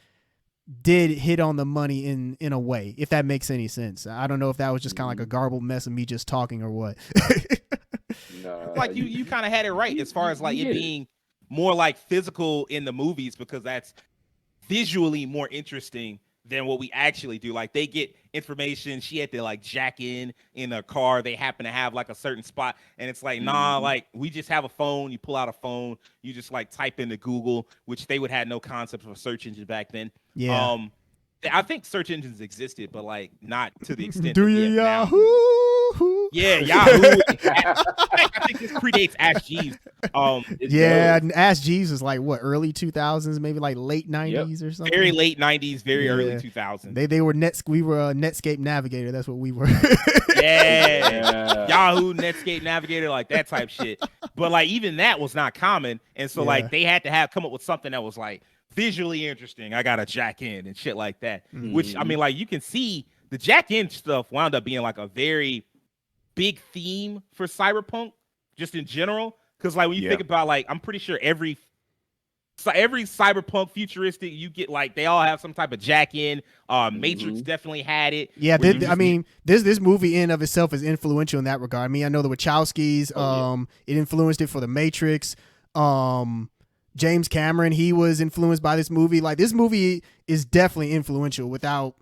did hit on the money in a way, if that makes any sense. I don't know if that was just kind of like a garbled mess of me just talking or what. No, Like you kind of had it right as far as like it being more like physical in the movies, because that's visually more interesting than what we actually do. Like they get information. She had to like jack in a car. They happen to have like a certain spot, and it's like, nah, like we just have a phone. You pull out a phone. You just like type into Google, which they would have no concept of a search engine back then. Yeah. I think search engines existed, but like not to the extent. Do that you we have now. Yahoo? Yeah, Yahoo. I think this predates Ask Jeeves. Yeah, and Ask Jeeves was like what, early 2000s, maybe like late 90s or something. Very late 90s, very early 2000s. They were we were a Netscape Navigator. That's what we were. Yeah. Yahoo, Netscape Navigator, like that type shit. But like even that was not common, and so like they had to come up with something that was like visually interesting. I gotta jack in and shit like that. Which I mean, like you can see the jack in stuff wound up being like a very big theme for Cyberpunk, just in general. Because like when you think about like, I'm pretty sure every Cyberpunk futuristic, you get like they all have some type of jack in. Matrix definitely had it. Yeah, I mean, this movie in of itself is influential in that regard. I mean, I know the Wachowskis. It influenced it for the Matrix. James Cameron, he was influenced by this movie. Like this movie is definitely influential without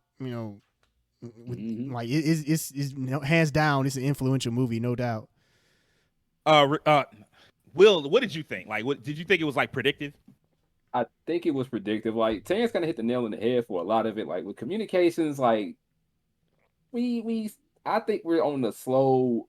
like it's hands down, it's an influential movie, no doubt. Will, what did you think? Like, what did you think it was like predictive? I think it was predictive. Like Terrence kind of hit the nail on the head for a lot of it. Like with communications, like I think we're on the slow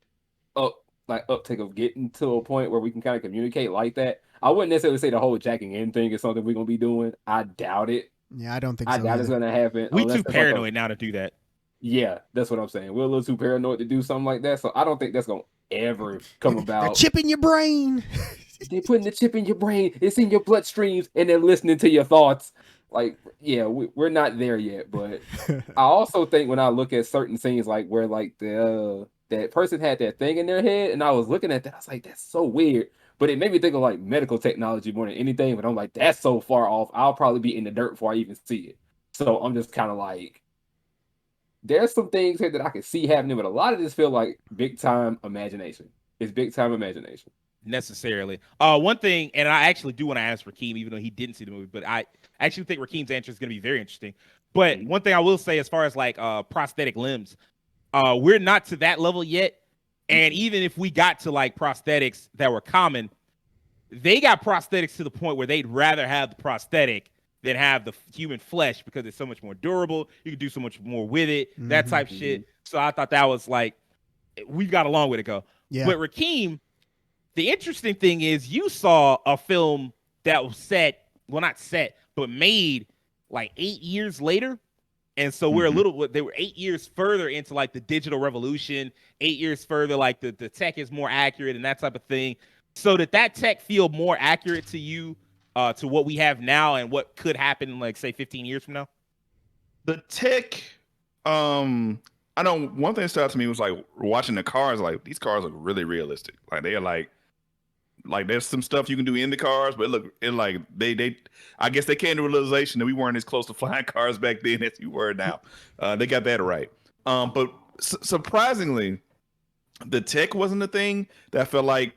uptick of getting to a point where we can kind of communicate like that. I wouldn't necessarily say the whole jacking in thing is something we're gonna be doing. I doubt it. Yeah, I don't think so. I doubt it's gonna happen. We too paranoid now to do that. Yeah, that's what I'm saying. We're a little too paranoid to do something like that. So I don't think that's gonna ever come about. The chip in your brain. They're putting the chip in your brain. It's in your bloodstreams, and they're listening to your thoughts. Like, yeah, we're not there yet. But I also think when I look at certain scenes, like where like that person had that thing in their head, and I was looking at that, I was like, that's so weird. But it made me think of like medical technology more than anything. But I'm like, that's so far off. I'll probably be in the dirt before I even see it. So I'm just kind of like, there's some things here that I can see happening, but a lot of this feel like big time imagination. It's big time imagination. Necessarily. One thing, and I actually do want to ask Rakeem, even though he didn't see the movie, but I actually think Rakeem's answer is going to be very interesting. But one thing I will say, as far as like prosthetic limbs, we're not to that level yet. And even if we got to like prosthetics that were common, they got prosthetics to the point where they'd rather have the prosthetic than have the human flesh because it's so much more durable. You can do so much more with it, that type of shit. So I thought that was like, we've got a long way to go. Yeah. But Rakeem, the interesting thing is you saw a film that was set, well, not set, but made like 8 years later. And so we're a little, they were 8 years further into like the digital revolution, 8 years further, like the tech is more accurate and that type of thing. So did that tech feel more accurate to you, to what we have now and what could happen in like, say, 15 years from now? The tech, I know one thing that stood out to me was like watching the cars, like these cars look really realistic. Like they're like there's some stuff you can do in the cars, but they I guess they came to the realization that we weren't as close to flying cars back then as you were now. They got that right. But surprisingly, the tech wasn't a thing that I felt like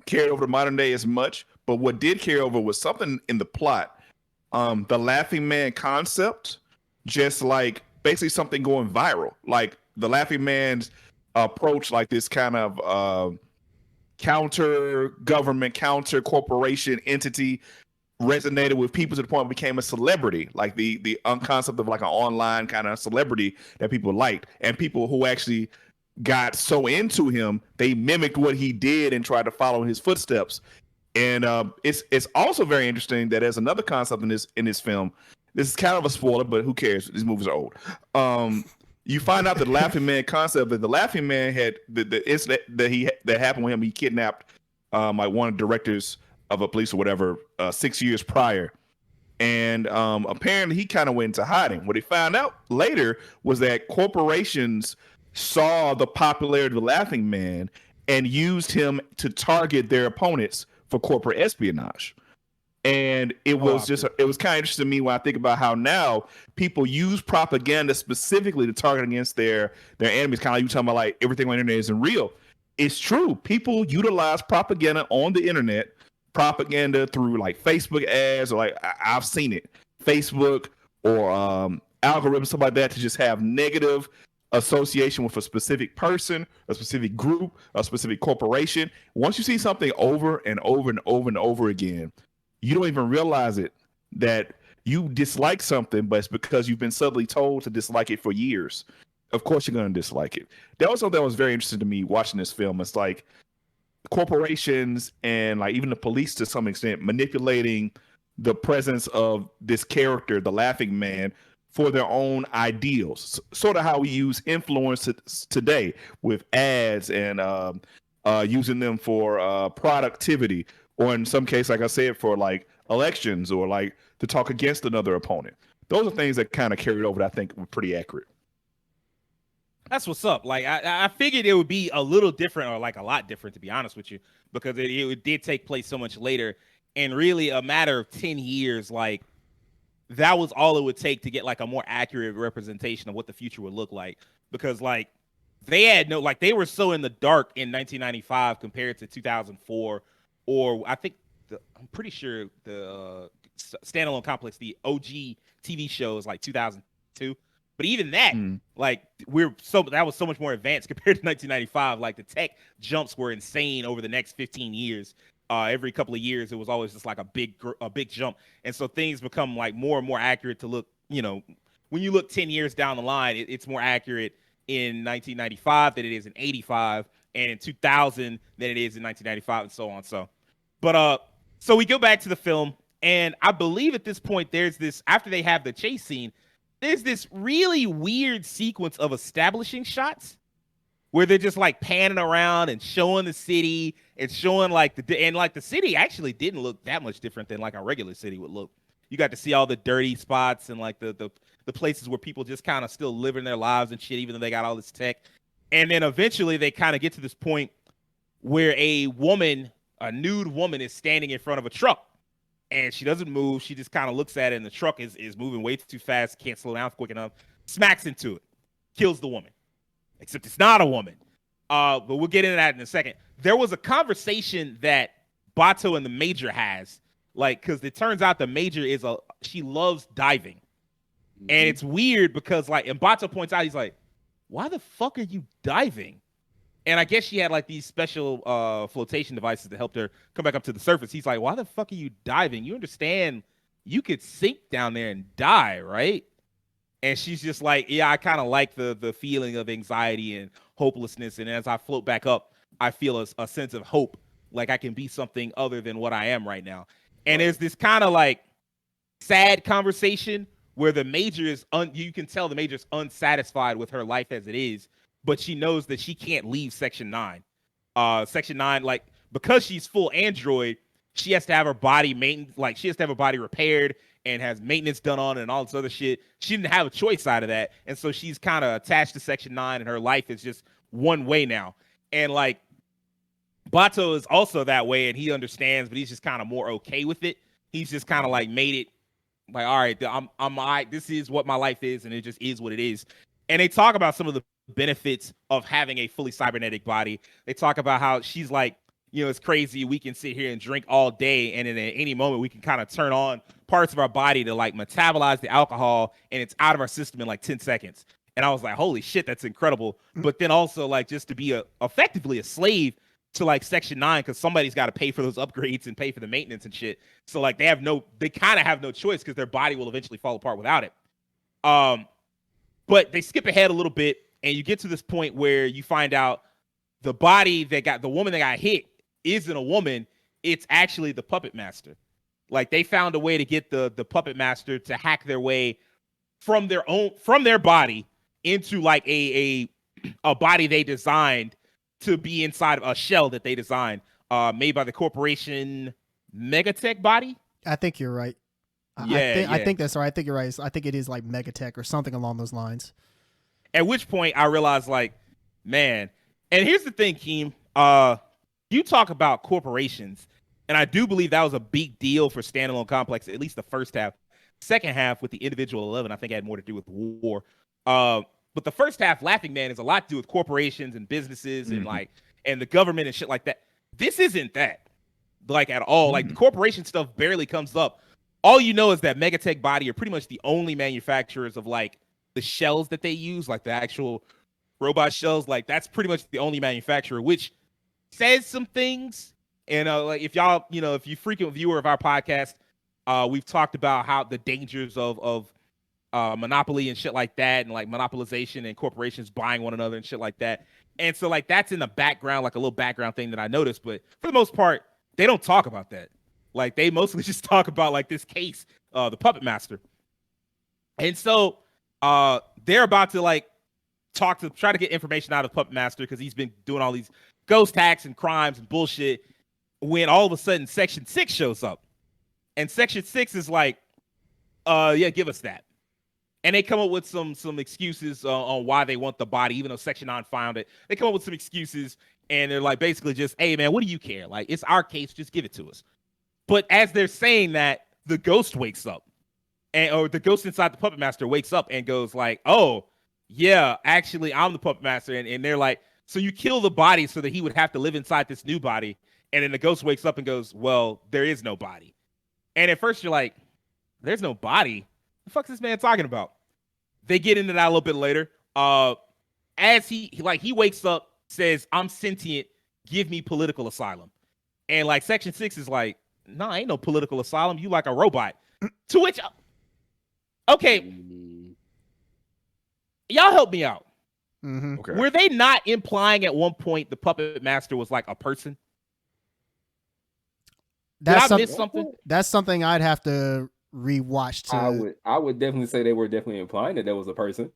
carried over to modern day as much. But what did carry over was something in the plot. The Laughing Man concept, just like basically something going viral. Like the Laughing Man's approach, like this kind of counter government, counter corporation entity, resonated with people to the point it became a celebrity, like the concept of like an online kind of celebrity that people liked, and people who actually got so into him they mimicked what he did and tried to follow his footsteps. And it's also very interesting that there's another concept in this film. This is kind of a spoiler, but who cares? These movies are old. You find out the Laughing Man concept, that the Laughing Man had the incident that happened with him. He kidnapped like one of the directors of a police or whatever 6 years prior, and apparently he kind of went into hiding. What he found out later was that corporations saw the popularity of the Laughing Man and used him to target their opponents for corporate espionage. And it was it was kind of interesting to me when I think about how now people use propaganda specifically to target against their enemies. Kind of like you talking about, like everything on the internet isn't real. It's true. People utilize propaganda on the internet, propaganda through like Facebook ads, or like I've seen it, Facebook or algorithms, stuff like that, to just have negative association with a specific person, a specific group, a specific corporation. Once you see something over and over and over and over again, you don't even realize it that you dislike something, but it's because you've been subtly told to dislike it for years. Of course you're going to dislike it. That was something that was very interesting to me watching this film. It's like corporations and like even the police to some extent manipulating the presence of this character, the Laughing Man, for their own ideals. Sort of how we use influence today with ads and using them for productivity, or in some case, like I said, for like elections, or like to talk against another opponent. Those are things that kind of carried over that I think were pretty accurate. That's what's up. Like I figured it would be a little different, or like a lot different, to be honest with you, because it did take place so much later, and really a matter of 10 years, like that was all it would take to get like a more accurate representation of what the future would look like. Because like they had no, like they were so in the dark in 1995 compared to 2004, or I think I'm pretty sure the Standalone Complex, the OG TV show, is like 2002. But even that, like that was so much more advanced compared to 1995. Like the tech jumps were insane over the next 15 years. Every couple of years, it was always just like a big jump. And so things become like more and more accurate to look, when you look 10 years down the line, it's more accurate in 1995 than it is in 85, and in 2000 than it is in 1995, and so on. So we go back to the film, and I believe at this point there's this, after they have the chase scene, there's this really weird sequence of establishing shots where they're just like panning around and showing the city and showing like the city actually didn't look that much different than like a regular city would look. You got to see all the dirty spots and like the places where people just kind of still living their lives and shit, even though they got all this tech. And then eventually they kind of get to this point where a nude woman is standing in front of a truck, and she doesn't move. She just kind of looks at it, and the truck is moving way too fast, can't slow down quick enough, smacks into it, kills the woman. Except it's not a woman. But we'll get into that in a second. There was a conversation that Bato and the Major has, like, because it turns out the Major she loves diving. Mm-hmm. And it's weird because, like, and Bato points out, he's like, why the fuck are you diving? And I guess she had, like, these special flotation devices that helped her come back up to the surface. He's like, why the fuck are you diving? You understand you could sink down there and die, right? And she's just like, yeah, I kind of like the feeling of anxiety and hopelessness. And as I float back up, I feel a sense of hope, like I can be something other than what I am right now. And there's this kind of like sad conversation where the major is you can tell the major is unsatisfied with her life as it is, but she knows that she can't leave Section 9. Section 9, like, because she's full android, she has to have her body maintenance, like she has to have her body repaired and has maintenance done on it and all this other shit. She didn't have a choice out of that. And so she's kind of attached to Section 9 and her life is just one way now. And like Bato is also that way and he understands, but he's just kind of more okay with it. He's just kind of like made it like, all right, I'm all right. This is what my life is, and it just is what it is. And they talk about some of the benefits of having a fully cybernetic body. They talk about how she's like, you know, it's crazy. We can sit here and drink all day, and then at any moment we can kind of turn on parts of our body to like metabolize the alcohol, and it's out of our system in like 10 seconds. And I was like, holy shit, that's incredible. But then also like just to be effectively a slave to like Section 9 because somebody's got to pay for those upgrades and pay for the maintenance and shit. So like they kind of have no choice because their body will eventually fall apart without it. But they skip ahead a little bit and you get to this point where you find out the body that got the woman that got hit isn't a woman. It's actually the puppet master. Like they found a way to get the puppet master to hack their way from their body into like a body they designed to be inside of a shell that they designed, made by the corporation Megatech Body. I think you're right. I think that's right. I think you're right. I think it is like Megatech or something along those lines. At which point I realized, like, man, and here's the thing, Keem. You talk about corporations, and I do believe that was a big deal for Standalone Complex, at least the first half. Second half with the Individual 11, I think had more to do with war. But the first half, Laughing Man, is a lot to do with corporations and businesses and like and the government and shit like that. This isn't that, like, at all. Like the corporation stuff barely comes up. All you know is that Megatech Body are pretty much the only manufacturers of like the shells that they use, like the actual robot shells. Like that's pretty much the only manufacturer, which says some things. And like if y'all, you know, if you frequent viewer of our podcast, we've talked about how the dangers of monopoly and shit like that, and like monopolization and corporations buying one another and shit like that. And so like that's in the background, like a little background thing that I noticed. But for the most part, they don't talk about that. Like they mostly just talk about like this case, the puppet master. And so they're about to like try to get information out of puppet master because he's been doing all these ghost hacks and crimes and bullshit. When all of a sudden Section 6 shows up, and Section 6 is like, yeah, give us that. And they come up with some excuses on why they want the body, even though Section 9 found it. They come up with some excuses, and they're like, basically just, hey, man, what do you care? Like, it's our case. Just give it to us. But as they're saying that, the ghost wakes up. Or the ghost inside the puppet master wakes up and goes like, oh, yeah, actually, I'm the puppet master. And they're like, so you kill the body so that he would have to live inside this new body. And then the ghost wakes up and goes, well, there is no body. And at first you're like, there's no body? The fuck's this man talking about? They get into that a little bit later. As he wakes up, says, I'm sentient, give me political asylum. And like Section 6 is like, nah, ain't no political asylum. You like a robot. To which, okay, y'all help me out. Mm-hmm. Okay. Were they not implying at one point the puppet master was like a person? Did I miss something? That's something I'd have to rewatch. I would definitely say they were definitely implying that there was a person.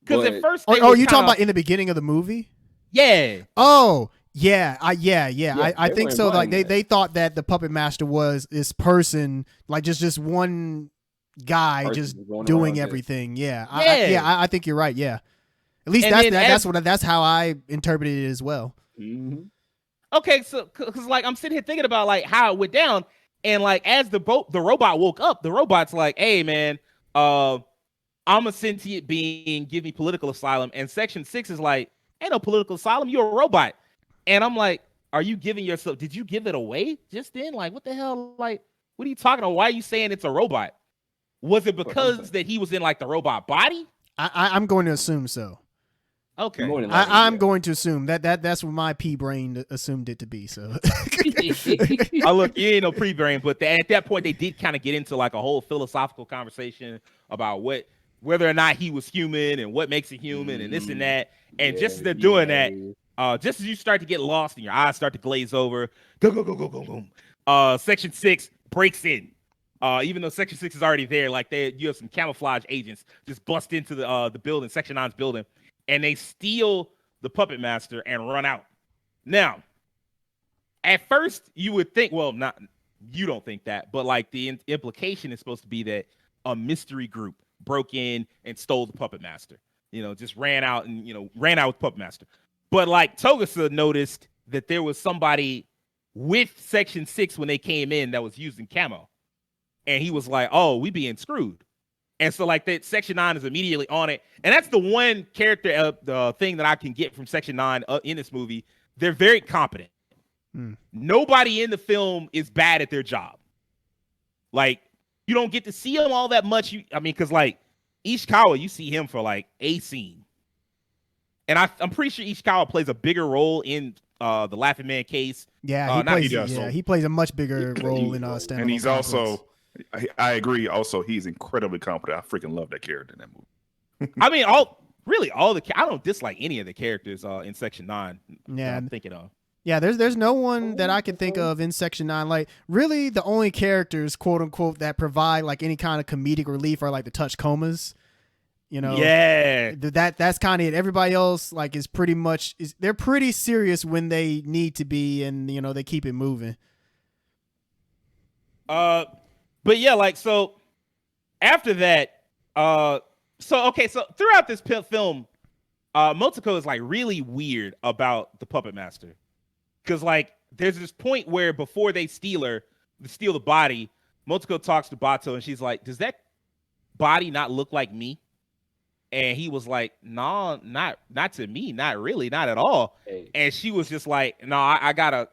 Because at first, you talking about in the beginning of the movie? Yeah. Oh, yeah. I think so. Like they thought that the puppet master was this person, like just one guy just doing everything. Yeah. I think you're right. Yeah. At least that's how I interpreted it as well. Mm-hmm. Okay, so because like I'm sitting here thinking about like how it went down, and like as the robot woke up, the robot's like, "Hey man, I'm a sentient being. Give me political asylum." And Section 6 is like, "Ain't no political asylum. You're a robot." And I'm like, "Are you giving yourself? Did you give it away just then? Like, what the hell? Like, what are you talking about? Why are you saying it's a robot? Was it because that he was in like the robot body?" I'm going to assume so. Okay, I'm going to assume that's what my pea brain assumed it to be. So, look, you ain't no pre-brain, but at that point they did kind of get into like a whole philosophical conversation about whether or not he was human and what makes it human and this and that. And just as they're doing that, just as you start to get lost and your eyes start to glaze over, go. Section 6 breaks in, Even though Section 6 is already there, like you have some camouflage agents just bust into the building, Section 9's building, and they steal the puppet master and run out. Now, at first you would think, well, not you don't think that, but like the implication is supposed to be that a mystery group broke in and stole the puppet master. Just ran out and ran out with puppet master. But like Togusa noticed that there was somebody with Section 6 when they came in that was using camo. And he was like, oh, we being screwed. And so like that Section 9 is immediately on it. And that's the one character the thing that I can get from Section 9 in this movie. They're very competent. Nobody in the film is bad at their job. Like, you don't get to see them all that much. Because like Ishikawa, you see him for like a scene. And I'm pretty sure Ishikawa plays a bigger role in the Laughing Man case. Yeah, he plays a much bigger role in Standalone. And he's also, I agree. Also, he's incredibly competent. I freaking love that character in that movie. I mean, I don't dislike any of the characters in Section 9. Yeah, I'm thinking of. Yeah, there's no one that I can think of in Section 9. Like, really, the only characters, quote unquote, that provide like any kind of comedic relief are like the touch comas. Yeah, that's kind of it. Everybody else like is pretty much they're pretty serious when they need to be, and they keep it moving. But yeah, like so after that, so throughout this film, Motoko is like really weird about the puppet master. Because, like, there's this point where before they steal the body, Motoko talks to Bato, and she's like, does that body not look like me? And he was like, no, not to me. Not really. Not at all. Hey. And she was just like, no,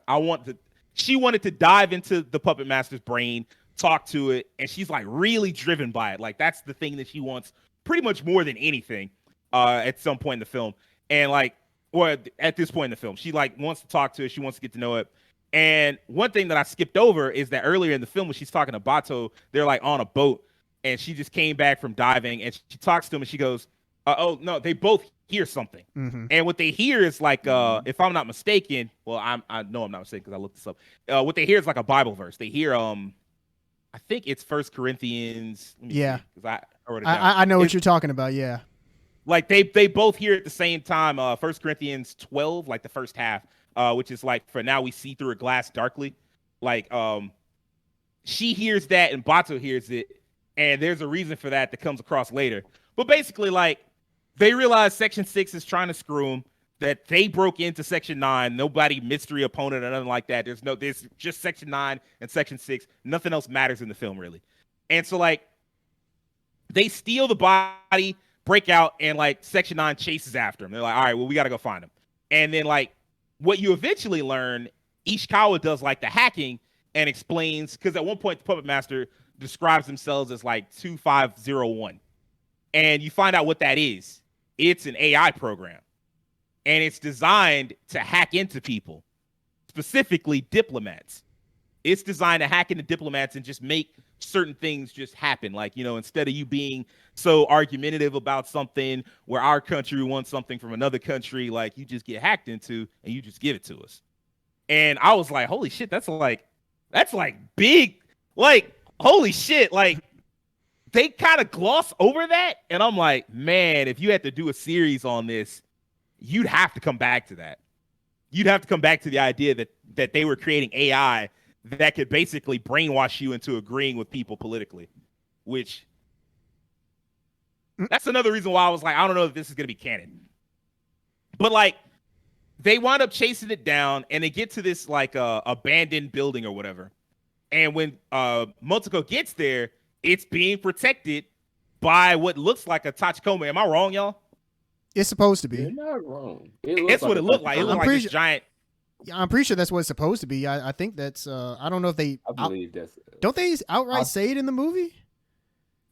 she wanted to dive into the puppet master's brain, talk to it, and she's, like, really driven by it. Like, that's the thing that she wants pretty much more than anything at some point in the film. And, like, or at this point in the film, she like wants to talk to it. She wants to get to know it. And one thing that I skipped over is that earlier in the film, when she's talking to Bato, they're like on a boat, and she just came back from diving, and she talks to him, and she goes, "Oh no!" They both hear something, and what they hear is like, if I'm not mistaken, well, I know I'm not mistaken because I looked this up. What they hear is like a Bible verse. They hear, I think it's 1 Corinthians. Yeah, because I wrote it down. I know what you're talking about. Yeah. Like they both hear at the same time. 1 Corinthians 12, like the first half, which is like, for now we see through a glass darkly. Like she hears that and Bato hears it, and there's a reason for that comes across later. But basically, like, they realize Section 6 is trying to screw them. That they broke into Section 9. Nobody mystery opponent or nothing like that. There's just Section 9 and Section 6. Nothing else matters in the film really. And so like they steal the body, break out, and like Section 9 chases after him. They're like, all right, well, we got to go find him. And then like what you eventually learn, Ishikawa does like the hacking and explains, because at one point the puppet master describes themselves as like 2501. And you find out what that is. It's an AI program. And it's designed to hack into people, specifically diplomats. It's designed to hack into diplomats and just make certain things just happen. Like, instead of you being so argumentative about something where our country wants something from another country, like, you just get hacked into and you just give it to us. And I was like, holy shit, that's like big, like, holy shit. Like, they kind of gloss over that. And I'm like, man, if you had to do a series on this, you'd have to come back to that. You'd have to come back to the idea that they were creating AI that could basically brainwash you into agreeing with people politically, which that's another reason why I was like, I don't know if this is going to be canon. But like, they wind up chasing it down, and they get to this like abandoned building or whatever. And when Motoko gets there, it's being protected by what looks like a Tachikoma. Am I wrong, y'all? It's supposed to be. You're not wrong. That's what it looked like. It looked like this giant. Yeah, I'm pretty sure that's what it's supposed to be. I think that's. I don't know if they. I believe that's. Don't they outright say it in the movie?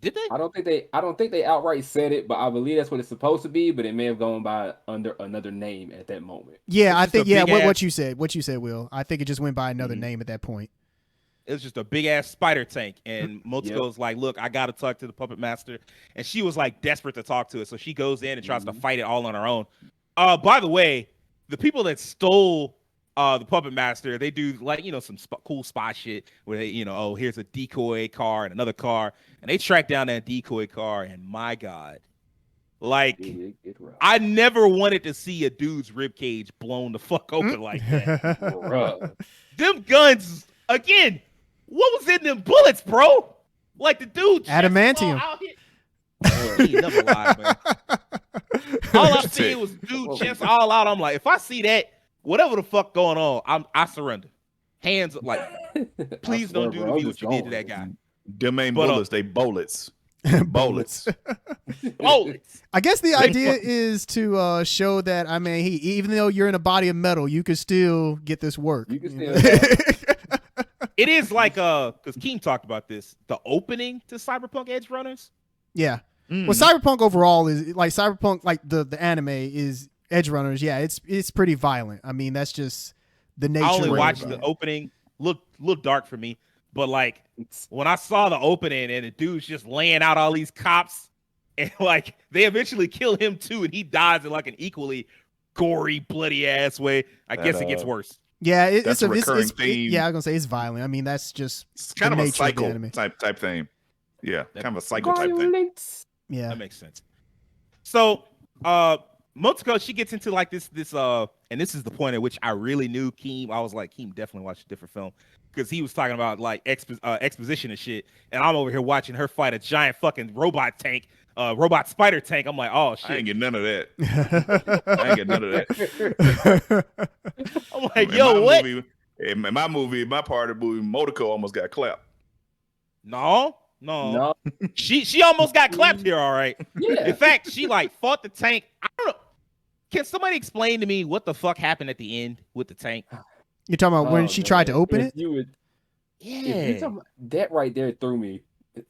Did they? I don't think they outright said it, but I believe that's what it's supposed to be. But it may have gone by under another name at that moment. Yeah, I think. Yeah, what you said. What you said, Will. I think it just went by another name at that point. It was just a big ass spider tank, and Motoko's like, "Look, I gotta talk to the puppet master," and she was like desperate to talk to it, so she goes in and tries to fight it all on her own. By the way, the people that stole the puppet master, they do like some cool spy shit where they oh, here's a decoy car and another car, and they track down that decoy car, and my god, like I never wanted to see a dude's rib cage blown the fuck open like that. Bruh. Them guns again. What was in them bullets, bro? Like the dude Adamantium. He never lied, man. All I see was dude chest all out. I'm like, if I see that, whatever the fuck going on, I surrender. Hands up, like, please don't do to me what you did to that guy. Them ain't bullets, they bullets. Bullets. Bullets. I guess the idea is to show that even though you're in a body of metal, you can still get this work. You can still. It is like because Keem talked about this, the opening to Cyberpunk Edge Runners. Yeah. Well, Cyberpunk overall is like Cyberpunk, like the anime is Edge Runners. Yeah, it's pretty violent. I mean, that's just the nature. I only of watched it. the opening. Look dark for me, but like when I saw the opening and the dude's just laying out all these cops, and like they eventually kill him too, and he dies in like an equally gory, bloody ass way. I guess it gets worse. Yeah, that's a recurring theme. Yeah, I was gonna say it's violent. I mean, that's just it's kind of a cycle of type thing. Yeah, kind of a cycle type thing. Yeah, that makes sense. So, Motoko, she gets into like this, and this is the point at which I really knew Keem. I was like, Keem definitely watched a different film because he was talking about like exposition and shit, and I'm over here watching her fight a giant fucking robot tank, robot spider tank. I'm like, oh shit, I ain't get none of that. I ain't get none of that. I'm like, yo, what? In my movie, my part of the movie, Motoko almost got clapped. No. She almost got clapped here, all right. Yeah. In fact, she like fought the tank. I don't know. Can somebody explain to me what the fuck happened at the end with the tank? You're talking about when she tried to open it? Yeah. That right there threw me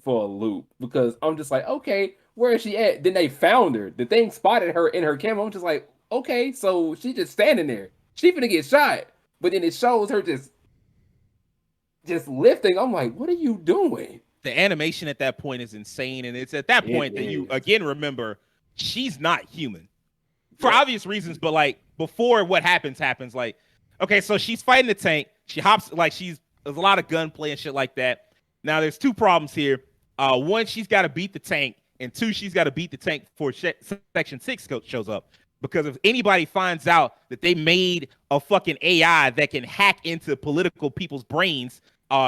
for a loop because I'm just like, okay, where is she at? Then they found her. The thing spotted her in her camera. I'm just like, okay, so she just standing there. She finna get shot. But then it shows her just lifting. I'm like, what are you doing? The animation at that point is insane, and it's at that point that you again remember she's not human for obvious reasons. But like before what happens, like, okay, so she's fighting the tank. She hops like there's a lot of gunplay and shit like that. Now there's two problems here. One, she's got to beat the tank, and two, she's got to beat the tank before Section 6 shows up. Because if anybody finds out that they made a fucking AI that can hack into political people's brains,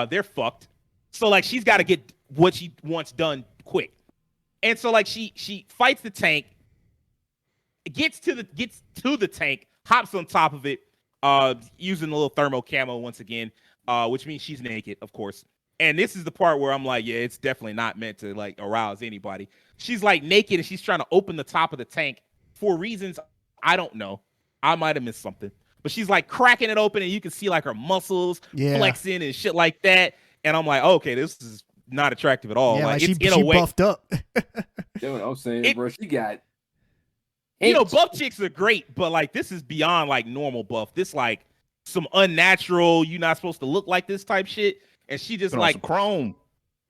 they're fucked. So like she's got to get what she wants done quick. And so like she fights the tank, gets to the tank, hops on top of it, using a little thermal camo once again, which means she's naked, of course. And this is the part where I'm like, yeah, it's definitely not meant to like arouse anybody. She's like naked and she's trying to open the top of the tank for reasons I don't know. I might have missed something. But she's like cracking it open and you can see like her muscles flexing and shit like that. And I'm like, okay, this is not attractive at all. Yeah, like she it's in a way buffed up. That's what I'm saying, bro. She got, buff chicks are great, but like this is beyond like normal buff. This like some unnatural, you're not supposed to look like this type shit. And she just like chrome.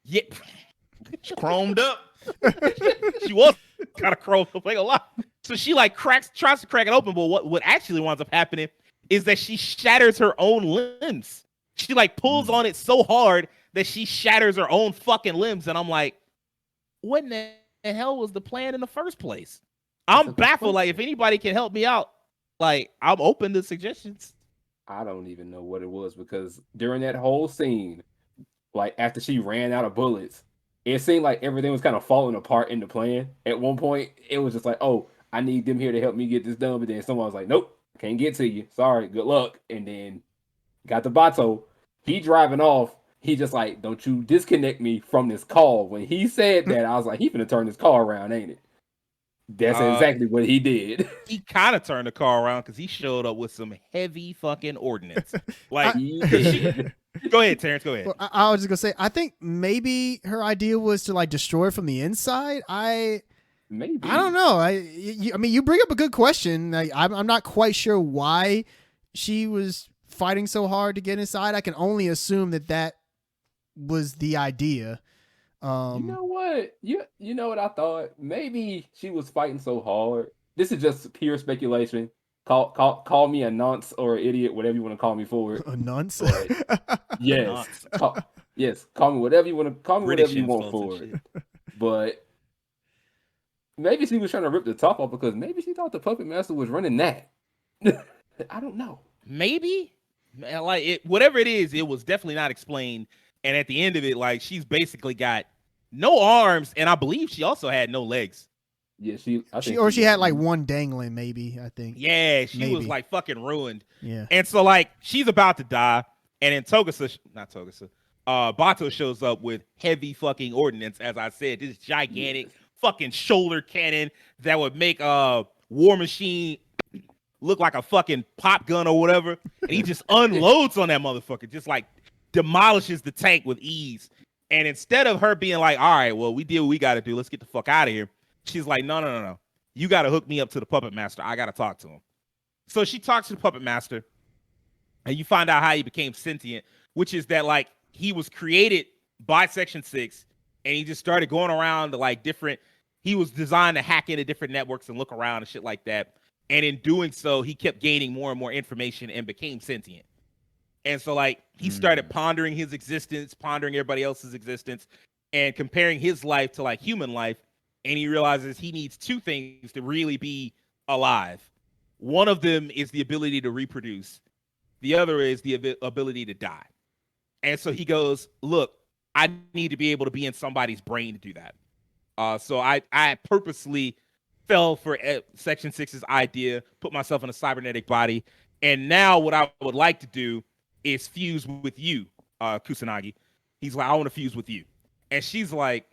Yeah. She chromed up. She was kind of chromed up like a lot. So she like tries to crack it open, but what actually winds up happening is that she shatters her own limbs. She like pulls on it so hard that she shatters her own fucking limbs. And I'm like, what in the hell was the plan in the first place? I'm baffled. Like, if anybody can help me out, like, I'm open to suggestions. I don't even know what it was because during that whole scene, like after she ran out of bullets, it seemed like everything was kind of falling apart in the plan. At one point, it was just like, oh, I need them here to help me get this done. But then someone was like, nope, can't get to you. Sorry, good luck. And then got the Bato. He driving off. He just like, don't you disconnect me from this call. When he said that, I was like, he finna turn this car around, ain't it? That's exactly what he did. He kind of turned the car around because he showed up with some heavy fucking ordnance. Like, go ahead, Terrence. Go ahead. Well, I was just gonna say, I think maybe her idea was to like destroy it from the inside. Maybe. I don't know. I mean, you bring up a good question. I'm not quite sure why she was fighting so hard to get inside. I can only assume that was the idea. You know what? You know what I thought? Maybe she was fighting so hard. This is just pure speculation. call me a nonce or an idiot, whatever you want to call me for it. A nonce. But yes, Nonce. yes, call me whatever you want to call me, British whatever you want insults and for it. shit. But maybe she was trying to rip the top off because maybe she thought the puppet master was running that. I don't know. Maybe, like it, whatever it is, it was definitely not explained. And at the end of it, like she's basically got no arms, and I believe she also had no legs. Yeah, She had like one dangling, maybe, I think. Yeah, she was Maybe. like fucking ruined. Yeah. And so like she's about to die, and then Bato shows up with heavy fucking ordnance, as I said, this gigantic fucking shoulder cannon that would make War Machine look like a fucking pop gun or whatever. And he just unloads on that motherfucker, just like demolishes the tank with ease. And instead of her being like, all right, well, we did what we got to do, let's get the fuck out of here, she's like, no. You got to hook me up to the puppet master. I got to talk to him. So she talks to the puppet master, and you find out how he became sentient, which is that like he was created by Section 6, and he just started going around to like different, he was designed to hack into different networks and look around and shit like that. And in doing so, he kept gaining more and more information and became sentient. And so like he started pondering his existence, pondering everybody else's existence, and comparing his life to like human life. And he realizes he needs two things to really be alive. One of them is the ability to reproduce. The other is the ability to die. And so he goes, look, I need to be able to be in somebody's brain to do that. So I purposely fell for Section 6's idea, put myself in a cybernetic body. And now what I would like to do is fuse with you, Kusanagi. He's like, I want to fuse with you. And she's like,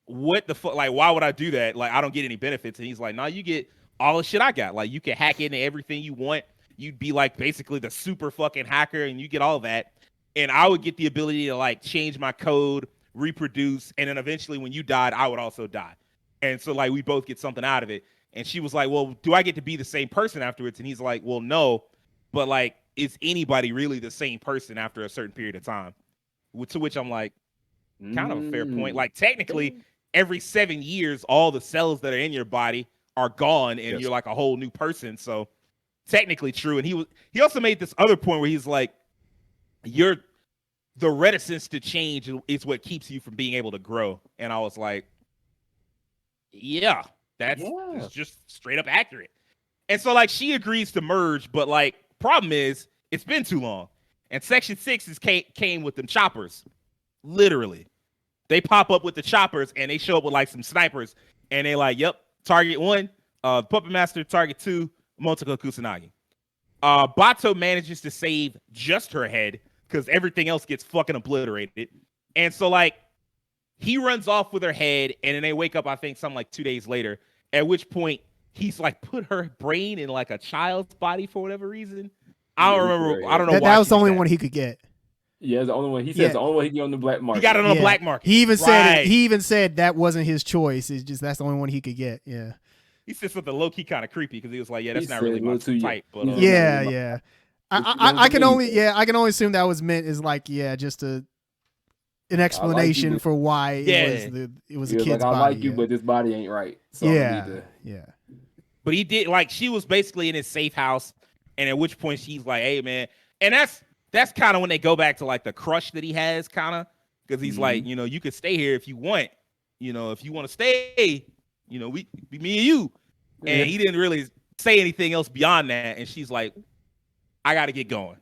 what the fuck? Like, why would I do that? Like, I don't get any benefits. And he's like, no, you get all the shit I got. Like, you can hack into everything you want. You'd be like basically the super fucking hacker, and you get all that. And I would get the ability to like change my code, reproduce, and then eventually when you died, I would also die. And so like we both get something out of it. And she was like, well, do I get to be the same person afterwards? And he's like, well, no. But like, is anybody really the same person after a certain period of time? To which I'm like, kind of a fair point. Like technically, every 7 years, all the cells that are in your body are gone, and you're like a whole new person. So technically true. And he also made this other point where he's like, the reticence to change is what keeps you from being able to grow. And I was like, yeah, that's just straight up accurate. And so like she agrees to merge, but like problem is it's been too long. And Section 6 came with them choppers. Literally. They pop up with the choppers and they show up with like some snipers, and they like, yep, target 1, Puppet Master, target 2, Motoko Kusanagi. Bato manages to save just her head because everything else gets fucking obliterated. And so like he runs off with her head, and then they wake up, I think, something like 2 days later, at which point he's like put her brain in like a child's body for whatever reason. I don't remember. I don't know why. That was the only one he could get. Yeah, the only one. He says the only one he can get on the black market. He got it on the black market. He even said that wasn't his choice. It's just that's the only one he could get. Yeah. He said something low key kind of creepy because he was like, yeah, that's not really my type. But yeah. I can only assume that was meant as like just an explanation like for why it was a kid's like, body. I like you, but this body ain't right. So yeah. But he did, like, she was basically in his safe house, and at which point she's like, hey man, and that's kind of when they go back to like the crush that he has, kind of, because he's like, you could stay here if you want, if you want to stay, we me and you, and he didn't really say anything else beyond that. And she's like, I got to get going,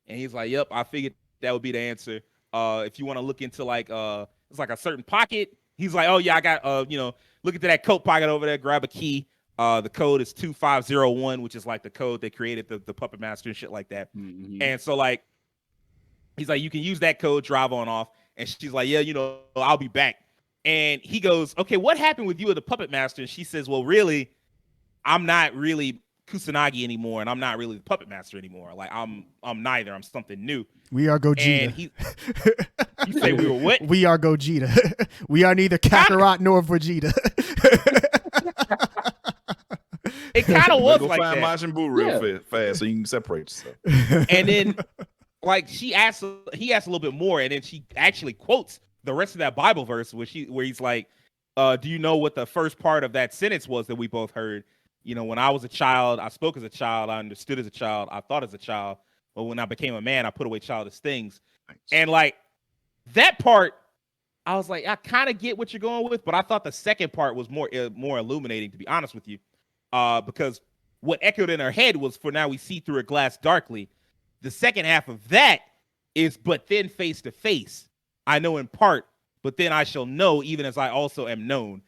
and he's like, yep, I figured that would be the answer. If you want to look into like it's like a certain pocket, he's like, oh yeah, I got look into that coat pocket over there, grab a key. The code is 2501, which is like the code that created the Puppet Master and shit like that. And so like he's like, you can use that code, drive on off. And she's like, yeah, I'll be back. And he goes, okay, what happened with you and the Puppet Master? And she says, well, really, I'm not really Kusanagi anymore, and I'm not really the Puppet Master anymore. Like I'm neither. I'm something new. We are Gogeta. And you say we were what? We are Gogeta. We are neither Kakarot nor Vegeta. It kind of was go like find that. Majin Buu real fast so you can separate yourself. And then, like, he asked a little bit more, and then she actually quotes the rest of that Bible verse where he's like, "Do you know what the first part of that sentence was that we both heard?" when I was a child, I spoke as a child, I understood as a child, I thought as a child, but when I became a man, I put away childish things. And like that part, I was like, I kind of get what you're going with, but I thought the second part was more illuminating, to be honest with you, because what echoed in her head was, for now we see through a glass darkly. The second half of that is, but then face to face, I know in part, but then I shall know, even as I also am known.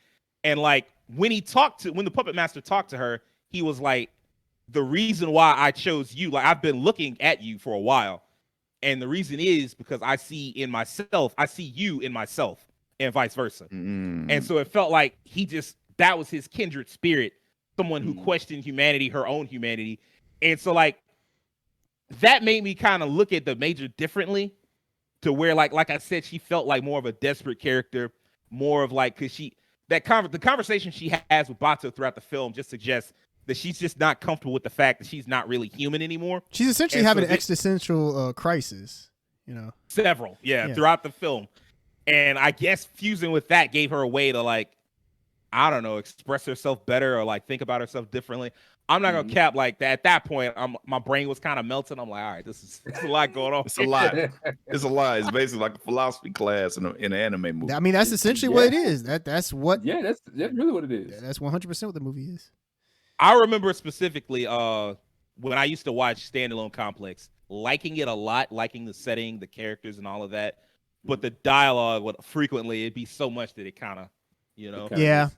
And like when the puppet master talked to her, he was like, the reason why I chose you, like I've been looking at you for a while. And the reason is because I see you in myself, and vice versa. And so it felt like that was his kindred spirit, someone who questioned humanity, her own humanity. And so like that made me kind of look at the Major differently, to where like I said, she felt like more of a desperate character, more of like, because the conversation she has with Bato throughout the film just suggests that she's just not comfortable with the fact that she's not really human anymore. She's essentially having an existential crisis, Several, throughout the film. And I guess fusing with that gave her a way to, like, I don't know, express herself better or like think about herself differently. I'm not gonna cap, like that. At that point, my brain was kind of melting. I'm like, all right, this is a lot going on. It's a lot. It's a lot. It's basically like a philosophy class in an anime movie. I mean, that's essentially what it is. That's what. Yeah, that's really what it is. That's 100% what the movie is. I remember specifically when I used to watch Standalone Complex, liking it a lot, liking the setting, the characters, and all of that. But the dialogue would frequently, it'd be so much that it kind of, Yeah.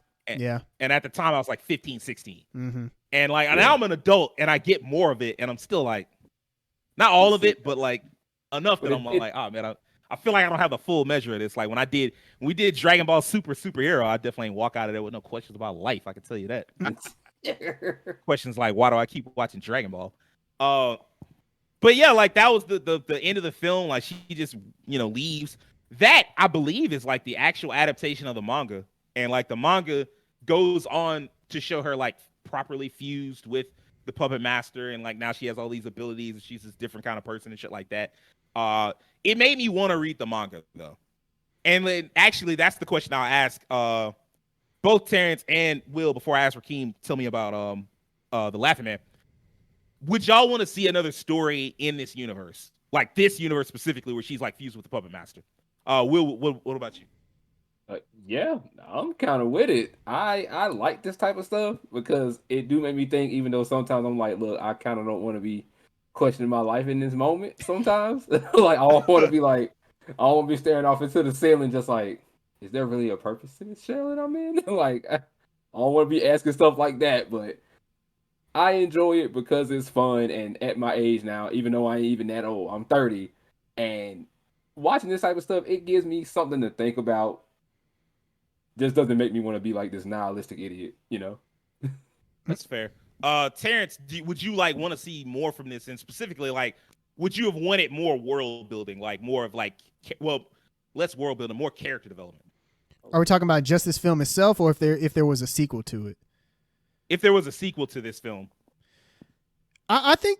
And at the time, I was like 15, 16. Mm-hmm. And like now I'm an adult and I get more of it, and I'm still like, not all of it, but like enough that I'm like, oh man, I feel like I don't have the full measure of this. Like when we did Dragon Ball Superhero, I definitely ain't walk out of there with no questions about life. I can tell you that. Questions like, why do I keep watching Dragon Ball? But yeah, like that was the end of the film. Like she just leaves. That I believe is like the actual adaptation of the manga, and like the manga goes on to show her like properly fused with the puppet master, and like now she has all these abilities and she's this different kind of person and shit like that. It made me want to read the manga though, and then actually that's the question I'll ask both Terrence and Will before I ask Rakeem. Tell me about the Laughing Man. Would y'all want to see another story in this universe, like this universe specifically, where she's like fused with the puppet master? Will, what about you? Yeah, I'm kind of with it. I like this type of stuff because it do make me think, even though sometimes I'm like, look, I kind of don't want to be questioning my life in this moment sometimes. Like, I want to be like, I want to be staring off into the ceiling just like, is there really a purpose to this shell that I'm in? Like, I don't want to be asking stuff like that, but I enjoy it because it's fun. And at my age now, even though I ain't even that old, I'm 30, and watching this type of stuff, it gives me something to think about. Just doesn't make me want to be like this nihilistic idiot, That's fair. Terrence, would you like want to see more from this? And specifically, like, would you have wanted more world building, like more of like, less world building, more character development? Are we talking about just this film itself, or if there was a sequel to it? If there was a sequel to this film, I think,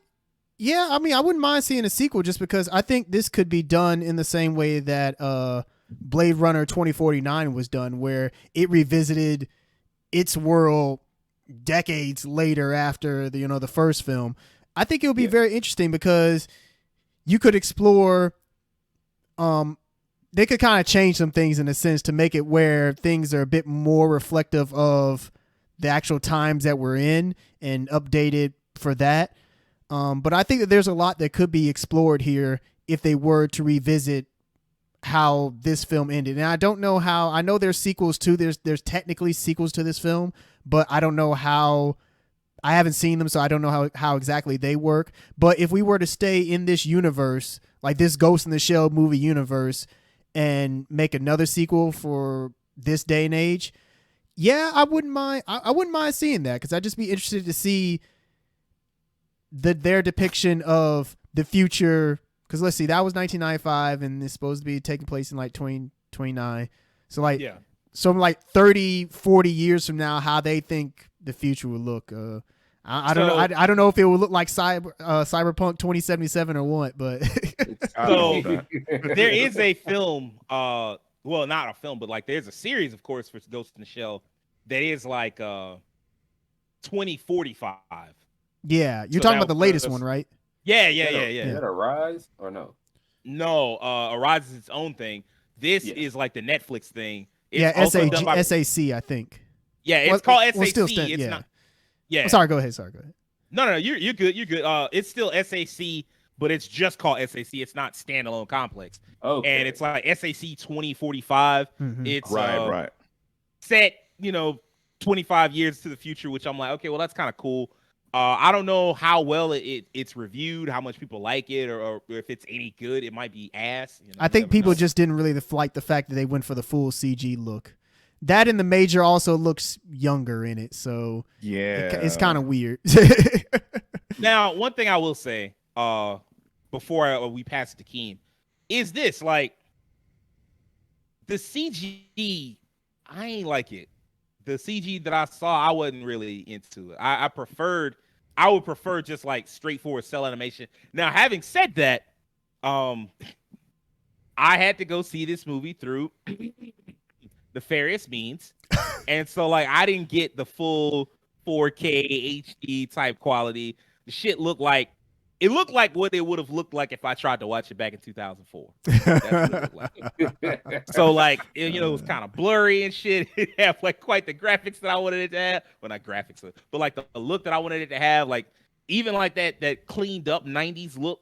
yeah. I mean, I wouldn't mind seeing a sequel just because I think this could be done in the same way that Blade Runner 2049 was done, where it revisited its world decades later after the first film. I think it would be very interesting because you could explore, they could kind of change some things in a sense to make it where things are a bit more reflective of the actual times that we're in and updated for that. But I think that there's a lot that could be explored here if they were to revisit how this film ended. And I don't know how. I know there's sequels to there's technically sequels to this film, but I don't know how. I haven't seen them, so I don't know how exactly they work. But if we were to stay in this universe, like this Ghost in the Shell movie universe, and make another sequel for this day and age, yeah, I wouldn't mind. I wouldn't mind seeing that because I'd just be interested to see their depiction of the future. Because let's see, that was 1995, and it's supposed to be taking place in like 2029. So like, yeah. So like 30, 40 years from now, how they think the future will look. I don't know. I don't know if it will look like Cyberpunk 2077 or what, but so there is a film. Well, not a film, but like there's a series, of course, for Ghost in the Shell that is like 2045. Yeah, you're So talking that about the latest was- one, right? Yeah, Is that yeah. a Rise or no? No, Arise is its own thing. This Yeah. is like the Netflix thing. It's Yeah, also done by SAC, I think. yeah. It's called SAC. Still It's yeah. not. Yeah. Oh, sorry, go ahead. No. You're good. You're good. It's still SAC, but it's just called SAC. It's not standalone complex. Okay. And it's like SAC 2045. Mhm. It's Right. set, 25 years to the future, which I'm like, okay, well, that's kind of cool. I don't know how well it's reviewed, how much people like it, or if it's any good. It might be ass. I think never people know. just didn't really like the fact that they went for the full CG look. That and the Major also looks younger in it, so Yeah. it's kind of weird. Now, one thing I will say, before we pass it to Keem, is this like the CG? I ain't like it. The CG that I saw, I wasn't really into it. I would prefer just like straightforward cell animation. Now, having said that, I had to go see this movie through nefarious means, and so like I didn't get the full 4K HD type quality. The shit looked like what it would have looked like if I tried to watch it back in 2004. That's what it looked like. So like it was kind of blurry and shit. It had like quite the graphics that I wanted it to have. Well, not graphics, but like the look that I wanted it to have. Like even like that cleaned up 90s look,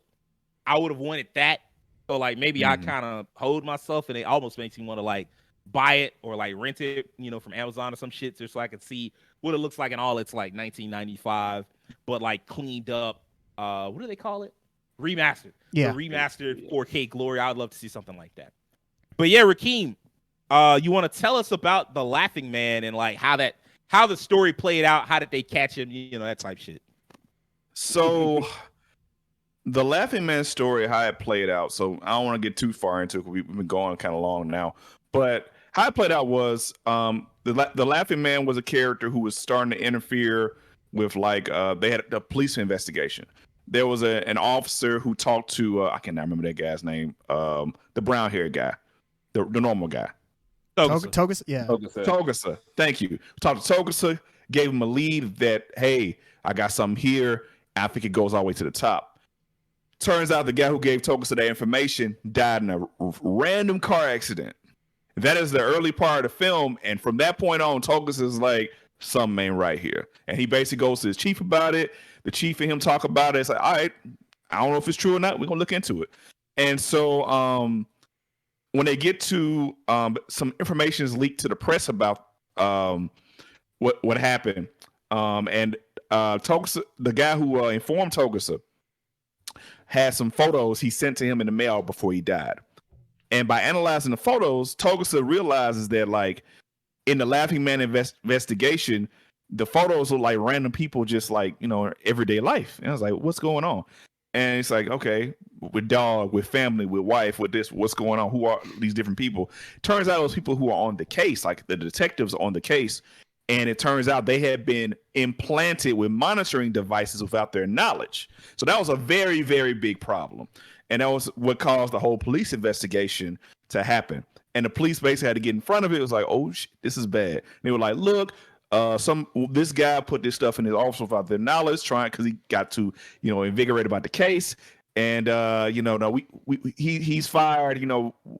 I would have wanted that. So like maybe I kind of hold myself, and it almost makes me want to like buy it or like rent it, from Amazon or some shit, just so I can see what it looks like in all its like 1995, but like cleaned up. What do they call it? Remastered. Yeah. The remastered 4K glory. I'd love to see something like that. But yeah, Rakeem, you want to tell us about the Laughing Man and like how the story played out? How did they catch him? That type shit. So the Laughing Man story, how it played out. So I don't want to get too far into it because we've been going kind of long now. But how it played out was the Laughing Man was a character who was starting to interfere with like they had a police investigation. There was an officer who talked to I cannot remember that guy's name, the brown haired guy, the normal guy. Togusa, yeah. Togusa. Thank you. Talked to Togusa, gave him a lead that, hey, I got something here. I think it goes all the way to the top. Turns out the guy who gave Togusa that information died in a random car accident. That is the early part of the film. And from that point on, Togusa is like, something ain't right here. And he basically goes to his chief about it. The chief and him talk about it. It's like, all right, I don't know if it's true or not. We're going to look into it. And so when they get to some information is leaked to the press about what happened. And Togusa, the guy who informed Togusa, had some photos he sent to him in the mail before he died. And by analyzing the photos, Togusa realizes that like in the Laughing Man investigation, the photos look like random people just like, everyday life. And I was like, what's going on? And it's like, okay, with dog, with family, with wife, with this, what's going on? Who are these different people? Turns out those people who are on the case, like the detectives on the case. And it turns out they had been implanted with monitoring devices without their knowledge. So that was a very, very big problem. And that was what caused the whole police investigation to happen. And the police basically had to get in front of it. It was like, oh, this is bad. And they were like, look, this guy put this stuff in his office without their knowledge, because he got too, invigorated about the case. And no, he's fired.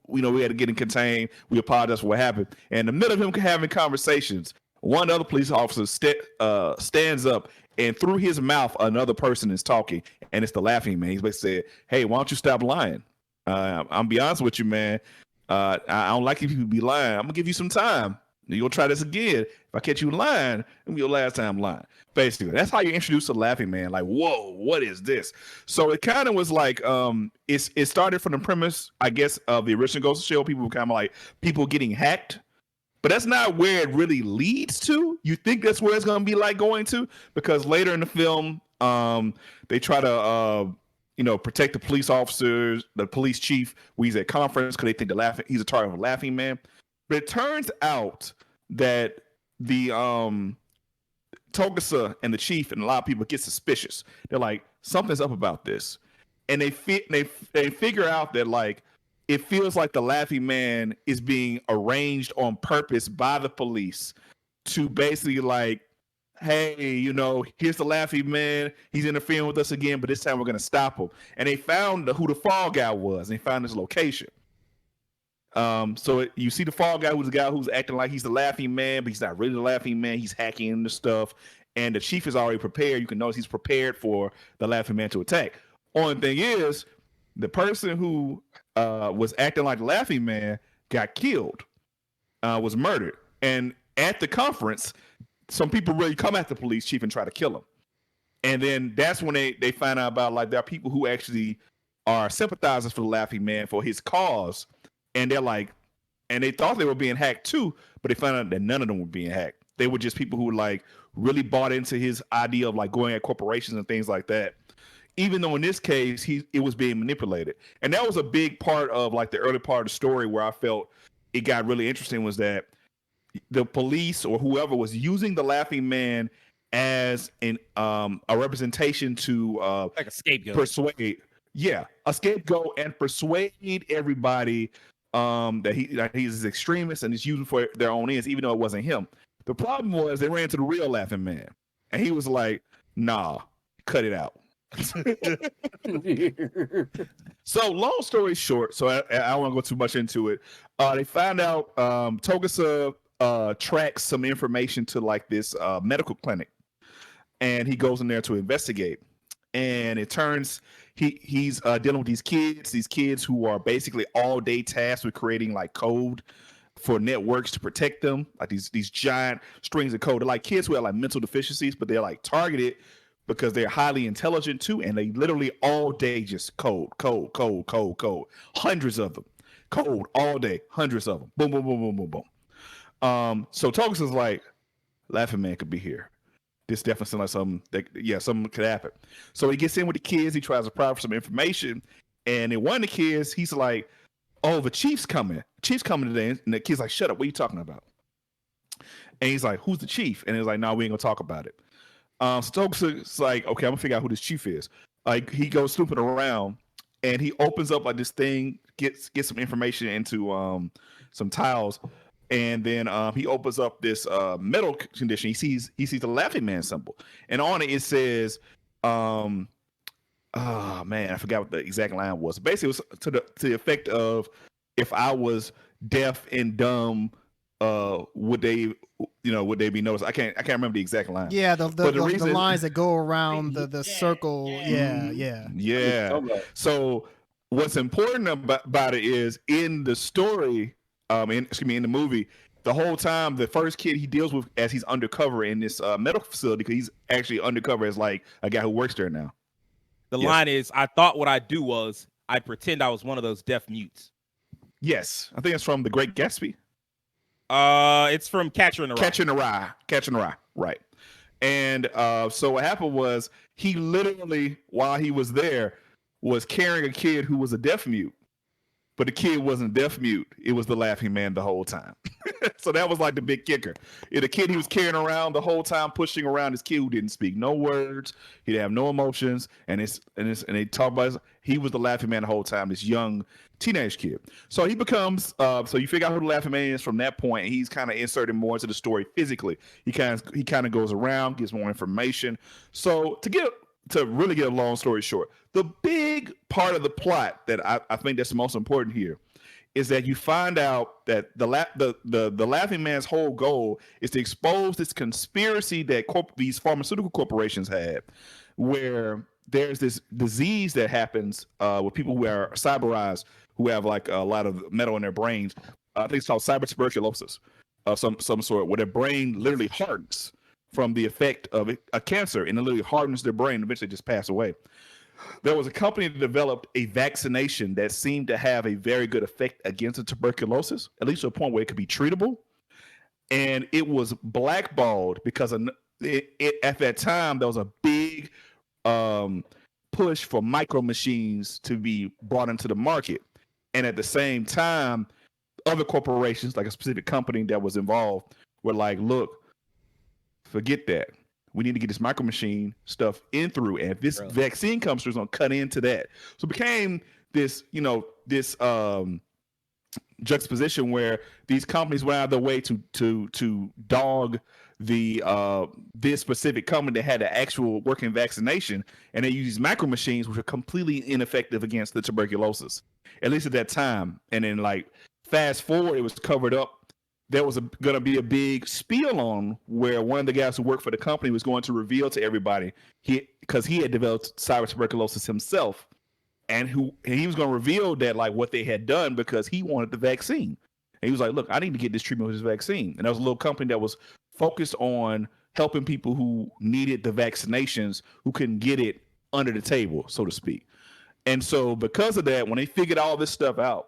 We had to get him contained. We apologize for what happened. And in the middle of him having conversations, one other police officer stands up, and through his mouth, another person is talking, and it's the Laughing Man. He's basically said, "Hey, why don't you stop lying? I'm be honest with you, man. I don't like if you be lying. I'm gonna give you some time. You'll try this again. If I catch you lying, it'll be your last time lying." Basically, that's how you introduce the Laughing Man. Like, whoa, what is this? So it kind of was like, it started from the premise, I guess, of the original Ghost Shell. People were kind of like people getting hacked. But that's not where it really leads to. You think that's where it's going to be like going to? Because later in the film, they try to, protect the police officers, the police chief, when he's at conference because they think he's a target of a Laughing Man. But it turns out that the Togusa and the chief and a lot of people get suspicious. They're like, something's up about this. And they figure out that like, it feels like the Laughing Man is being arranged on purpose by the police to basically like hey, here's the Laughing Man. He's interfering with us again, but this time we're gonna stop him. And they found who the fall guy was. And they found his location. You see the fall guy, who's the guy who's acting like he's the Laughing Man, but he's not really the Laughing Man. He's hacking into stuff, and the chief is already prepared. You can notice he's prepared for the Laughing Man to attack. Only thing is, the person who was acting like the Laughing Man got killed, was murdered, and at the conference, some people really come at the police chief and try to kill him. And then that's when they find out about, like, there are people who actually are sympathizers for the Laughing Man, for his cause. And they're like, and they thought they were being hacked too, but they found out that none of them were being hacked. They were just people who like really bought into his idea of like going at corporations and things like that. Even though in this case, it was being manipulated. And that was a big part of like the early part of the story where I felt it got really interesting, was that the police or whoever was using the Laughing Man as a representation to like a scapegoat. Persuade. Yeah, a scapegoat, and persuade everybody that he's an extremist and he's using for their own ends, even though it wasn't him. The problem was they ran to the real Laughing Man, and he was like, "Nah, cut it out." So, long story short, so I don't want to go too much into it. They found out Togusa tracks some information to like this medical clinic, and he goes in there to investigate. And it turns he's dealing with these kids who are basically all day tasked with creating like code for networks to protect them, like these giant strings of code. They're like kids who have like mental deficiencies, but they're like targeted because they're highly intelligent too, and they literally all day just code, hundreds of them, code all day, hundreds of them, boom, boom, boom, boom, boom, boom. So Togusa's like, Laughing Man could be here. This definitely sounds like something could happen. So he gets in with the kids. He tries to provide for some information. And then one of the kids, he's like, "Oh, the chief's coming. Chief's coming today." And the kid's like, "Shut up. What are you talking about?" And he's like, "Who's the chief?" And he's like, "No, we ain't going to talk about it." So Togusa's like, "Okay, I'm going to figure out who this chief is." Like, he goes snooping around, and he opens up like this thing, gets some information into some tiles. And then he opens up this metal condition. He sees the Laughing Man symbol, and on it says, "Oh man, I forgot what the exact line was. Basically, it was to the effect of, if I was deaf and dumb, would they be noticed?" I can't remember the exact line. Yeah, the lines that go around the circle. Yeah. So what's important about it is, in the story, in the movie, the whole time the first kid he deals with as he's undercover in this medical facility, because he's actually undercover as like a guy who works there now. The line is, "I thought what I'd do was I'd pretend I was one of those deaf mutes." Yes, I think it's from The Great Gatsby. It's from Catcher in the Rye. Catcher in the Rye, right? And so what happened was, he literally, while he was there, was carrying a kid who was a deaf mute. But the kid wasn't deaf mute. It was the Laughing Man the whole time. So that was like the big kicker. The kid he was carrying around the whole time, pushing around, this kid who didn't speak no words, he didn't have no emotions, and they talk about he was the Laughing Man the whole time, this young teenage kid. So he becomes so you figure out who the Laughing Man is from that point, and he's kind of inserted more into the story physically. He kind of goes around, gives more information. So to really get a long story short, the big part of the plot that I think that's the most important here is that you find out that the Laughing Man's whole goal is to expose this conspiracy that these pharmaceutical corporations had, where there's this disease that happens with people who are cyberized, who have like a lot of metal in their brains. I think it's called cybertuberculosis of some sort, where their brain literally hardens from the effect of a cancer, and it literally hardens their brain and eventually just pass away. There was a company that developed a vaccination that seemed to have a very good effect against the tuberculosis, at least to a point where it could be treatable. And it was blackballed because at that time, there was a big push for micro machines to be brought into the market. And at the same time, other corporations, like a specific company that was involved, were like, "Look, forget that. We need to get this micro machine stuff in through, and if this vaccine comes through, it's gonna cut into that." So it became this, juxtaposition where these companies went out of their way to dog this specific company that had an actual working vaccination, and they used these micro machines which are completely ineffective against the tuberculosis, at least at that time. And then like fast forward, it was covered up. There was going to be a big spiel on where one of the guys who worked for the company was going to reveal to everybody because he had developed cyber tuberculosis himself, and he was going to reveal that like what they had done because he wanted the vaccine. And he was like, "Look, I need to get this treatment with this vaccine." And that was a little company that was focused on helping people who needed the vaccinations who couldn't get it under the table, so to speak. And so because of that, when they figured all this stuff out,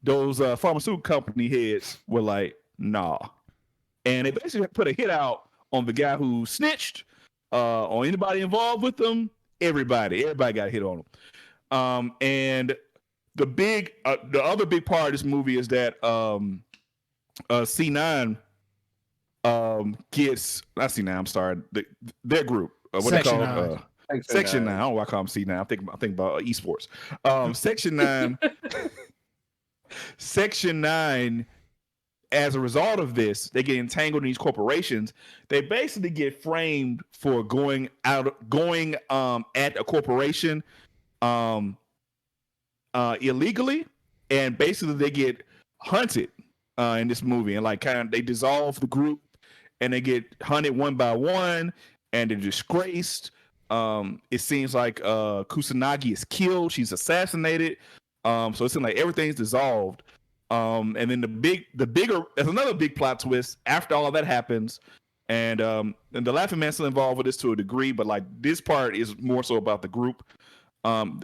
those pharmaceutical company heads were like, "Nah," and they basically put a hit out on the guy who snitched, on anybody involved with them. Everybody got a hit on them. And the other big part of this movie is that C9 gets not C9. I'm sorry, their group. What Section they call Section 9. I don't know why I call them C9. I'm thinking about esports. Section 9. Section 9, as a result of this, they get entangled in these corporations. They basically get framed for going at a corporation illegally, and basically they get hunted in this movie, and like kind of they dissolve the group and they get hunted one by one, and they're disgraced. It seems like Kusanagi is killed. She's assassinated. So it seems like everything's dissolved. And then there's another big plot twist after all of that happens. And the Laughing Man's still involved with this to a degree, but like this part is more so about the group. At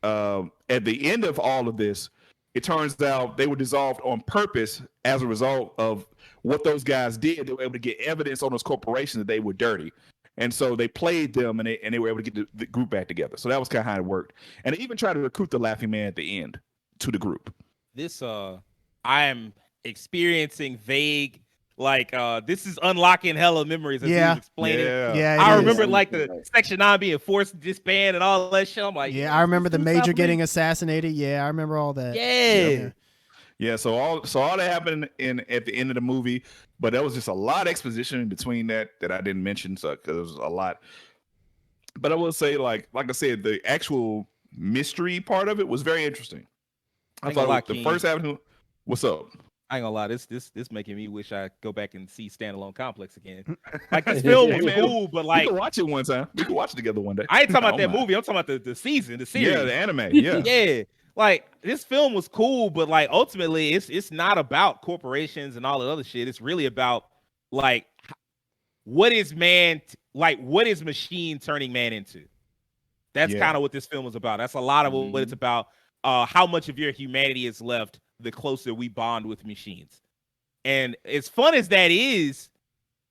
the end of all of this, it turns out they were dissolved on purpose as a result of what those guys did. They were able to get evidence on those corporations that they were dirty. And so they played them, and they were able to get the group back together. So that was kind of how it worked. And they even tried to recruit the Laughing Man at the end to the group. This I am experiencing vague, like this is unlocking hella memories as he was explaining. Yeah, I remember like the Section 9 being forced to disband and all that shit. I'm like, I remember the Major getting assassinated. Yeah, I remember all that. Yeah. So all that happened at the end of the movie, but there was just a lot of exposition in between that I didn't mention, so because there was a lot. But I will say, like I said, the actual mystery part of it was very interesting. I thought the first avenue. What's up? I ain't gonna lie, this making me wish I go back and see Standalone Complex again. Like this film was cool, but like we can watch it one time. We can watch it together one day. I ain't talking about that movie. I'm talking about the season, the series. Yeah, the anime. Yeah, yeah. Like this film was cool, but like ultimately, it's not about corporations and all the other shit. It's really about like what is machine turning man into. That's kind of what this film is about. That's a lot of what it's about. How much of your humanity is left the closer we bond with machines. And as fun as that is,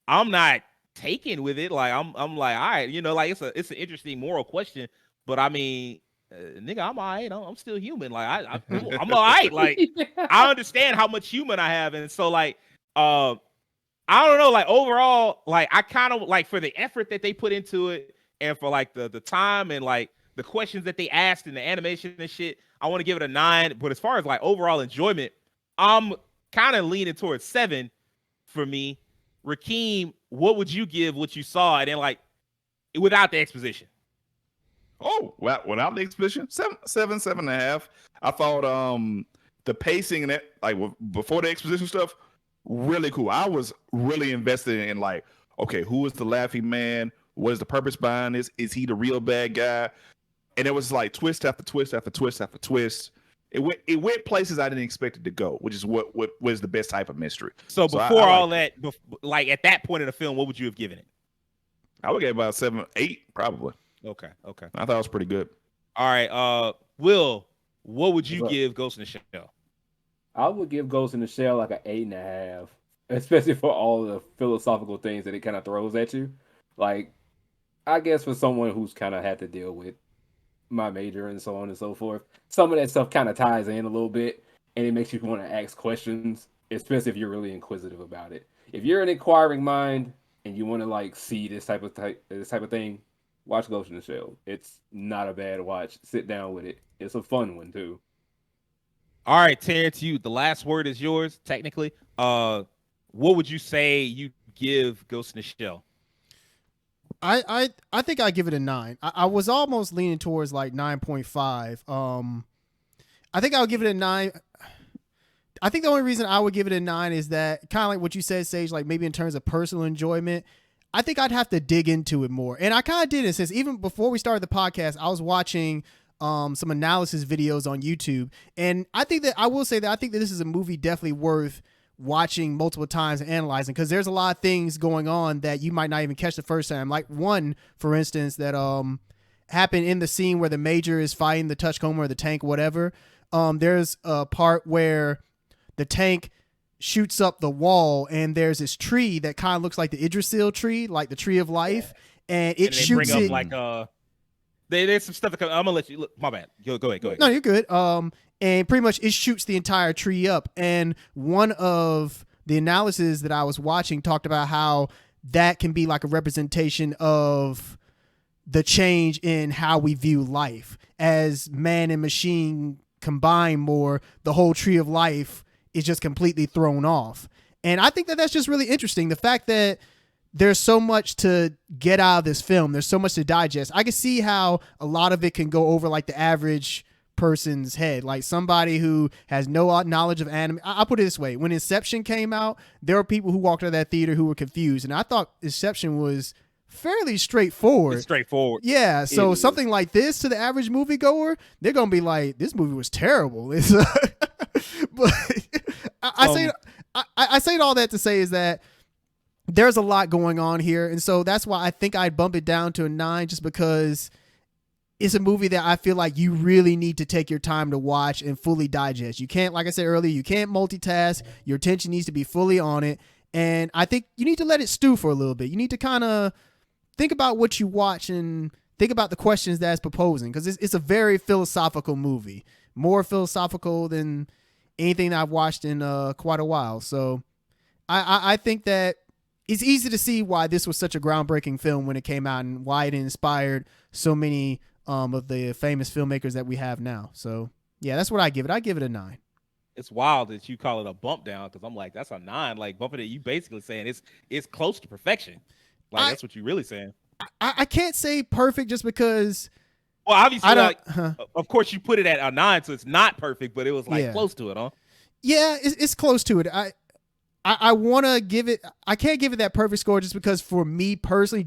I'm not taken with it. Like I'm like, all right, like it's an interesting moral question. But I mean, nigga, I'm all right. I'm still human. Like I'm all right. Like I understand how much human I have, and so like, I don't know. Like overall, like I kind of like for the effort that they put into it, and for like the time and like the questions that they asked and the animation and shit, I want to give it a 9. But as far as like overall enjoyment, I'm kind of leaning towards 7 for me. Rakeem, what would you give what you saw, and then like without the exposition? Oh, well, without the exposition, 7.5. I thought the pacing and that, like before the exposition stuff, really cool. I was really invested in like, okay, who is the Laughing Man? What is the purpose behind this? Is he the real bad guy? And it was like twist after twist after twist after twist. It went places I didn't expect it to go, which is what was the best type of mystery. So before all that, like at that point in the film, what would you have given it? I would give about 7, 8, probably. Okay. I thought it was pretty good. All right, Will, what would you give Ghost in the Shell? I would give Ghost in the Shell like an 8.5, especially for all the philosophical things that it kind of throws at you. Like, I guess for someone who's kind of had to deal with my major and so on and so forth, some of that stuff kind of ties in a little bit, and it makes you want to ask questions, especially if you're really inquisitive about it. If you're an inquiring mind and you want to like see this type of thing, watch Ghost in the Shell. It's not a bad watch. Sit down with it. It's a fun one too. All right, Terrence, the last word is yours. Technically, what would you say you give Ghost in the Shell? I think I give it a 9. I was almost leaning towards like 9.5. I think I'll give it a 9. I think the only reason I would give it a 9 is that kind of like what you said, Sage, like maybe in terms of personal enjoyment, I think I'd have to dig into it more. And I kind of did it since even before we started the podcast, I was watching some analysis videos on YouTube. And I think that I will say that I think that this is a movie definitely worth watching multiple times and analyzing, because there's a lot of things going on that you might not even catch the first time. Like one, for instance, that happened in the scene where the Major is fighting the Touchcomber or the tank, whatever. There's a part where the tank shoots up the wall and there's this tree that kind of looks like the Yggdrasil tree, like the tree of life, and it shoots bring it. Up like there's some stuff that I'm gonna let you look. My bad. Go ahead. No, you're good. And pretty much it shoots the entire tree up. And one of the analysis that I was watching talked about how that can be like a representation of the change in how we view life. As man and machine combine more, the whole tree of life is just completely thrown off. And I think that that's just really interesting. The fact that there's so much to get out of this film. There's so much to digest. I can see how a lot of it can go over like the average person's head, like somebody who has no knowledge of anime. I'll put it this way. When Inception came out, there were people who walked out of that theater who were confused. And I thought Inception was fairly straightforward. It's straightforward. Yeah. So something like this to the average moviegoer, they're going to be like, this movie was terrible. It's, but I say all that to say is that there's a lot going on here. And so that's why I think I'd bump it down to a 9, just because it's a movie that I feel like you really need to take your time to watch and fully digest. You can't, like I said earlier, you can't multitask. Your attention needs to be fully on it. And I think you need to let it stew for a little bit. You need to kind of think about what you watch and think about the questions that it's proposing, because it's a very philosophical movie, more philosophical than anything that I've watched in quite a while. So I think that it's easy to see why this was such a groundbreaking film when it came out and why it inspired so many of the famous filmmakers that we have now. So yeah, that's what I give it. I give it a 9. It's wild that you call it a bump down, because I'm like, that's a 9. Like bumping it, you basically saying it's close to perfection. Like that's what you're really saying. I can't say perfect just because. Well, obviously, of course, you put it at a 9, so it's not perfect, but it was like close to it, huh? Yeah, it's close to it. I want to give it. I can't give it that perfect score just because for me personally,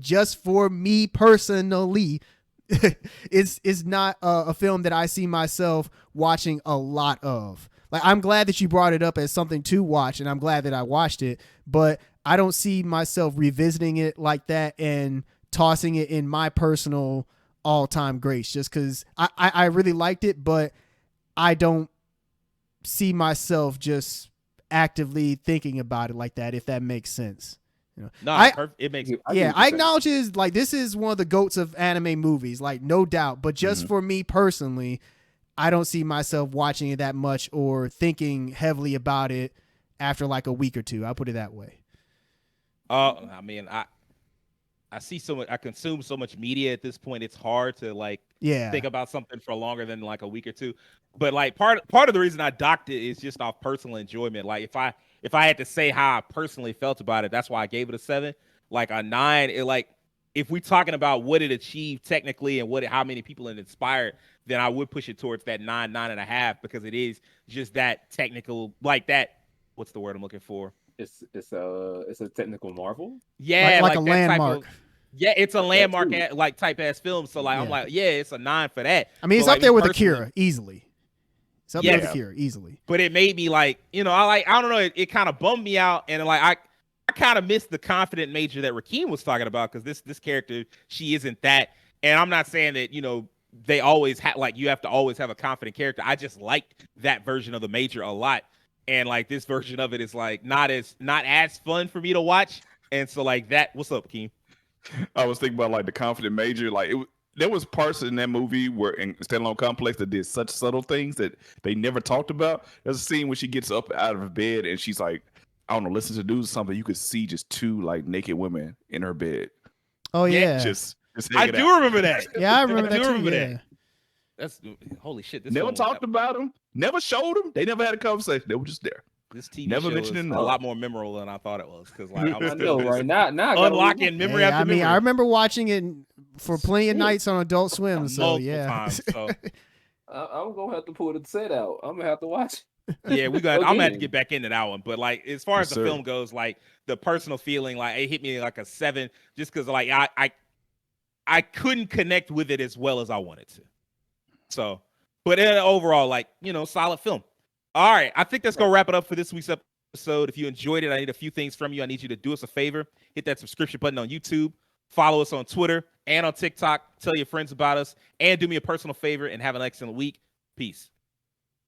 it's not a film that I see myself watching a lot of. Like, I'm glad that you brought it up as something to watch, and I'm glad that I watched it, but I don't see myself revisiting it like that and tossing it in my personal all-time greats, just because I really liked it, but I don't see myself just actively thinking about it like that, if that makes sense. You know, no, it makes it. I acknowledge it, like this is one of the GOATs of anime movies, like no doubt. But just for me personally, I don't see myself watching it that much or thinking heavily about it after like a week or two. I'll put it that way. I mean, I see so much. I consume so much media at this point. It's hard to like think about something for longer than like a week or two. But like part of the reason I docked it is just off personal enjoyment. Like if I had to say how I personally felt about it, that's why I gave it a 7. Like a 9, it like if we're talking about what it achieved technically and how many people it inspired, then I would push it towards that 9.5, because it is just that technical, like that. What's the word I'm looking for? It's a technical marvel. Yeah, like a landmark. It's a landmark like type ass film. So like I'm like, it's a 9 for that. I mean, it's but, up like, there with Akira easily. It's up there with Yeah. Akira easily. But it made me like, I don't know, it kind of bummed me out, and like I kind of missed the confident Major that Rakeem was talking about, because this character, she isn't that. And I'm not saying that they always like you have to always have a confident character. I just liked that version of the Major a lot, and like this version of it is like not as fun for me to watch. And so like that. What's up, Keem? I was thinking about like the confident Major. Like there was parts in that movie where in Standalone Complex that did such subtle things that they never talked about. There's a scene when she gets up out of her bed and she's like, I don't know, listen to news or something. You could see just 2 like naked women in her bed. Oh yeah, just I hanging do out. remember that. yeah, I remember I that do too. remember Yeah. that. That's holy shit. This Never film- talked about them. Never showed them. They never had a conversation. They were just there. This TV Never show is mentioned a enough. lot more memorable than I thought it was because like I was I still know, just right? Now I gotta unlocking memory Hey, after I mean, memory I remember watching it for plenty of Shit. nights on Adult Swim. So multiple yeah, times. So I'm gonna have to pull the set out. I'm gonna have to watch yeah, I'm gonna have to again. get back into that one. But like as far Yes, as the sir. film goes, like the personal feeling, like it hit me like a 7, just because like I couldn't connect with it as well as I wanted to. So, but overall, like solid film. All right, I think that's gonna wrap it up for this week's episode. If you enjoyed it, I need a few things from you. I need you to do us a favor, hit that subscription button on YouTube, follow us on Twitter and on TikTok, tell your friends about us, and do me a personal favor and have an excellent week. Peace.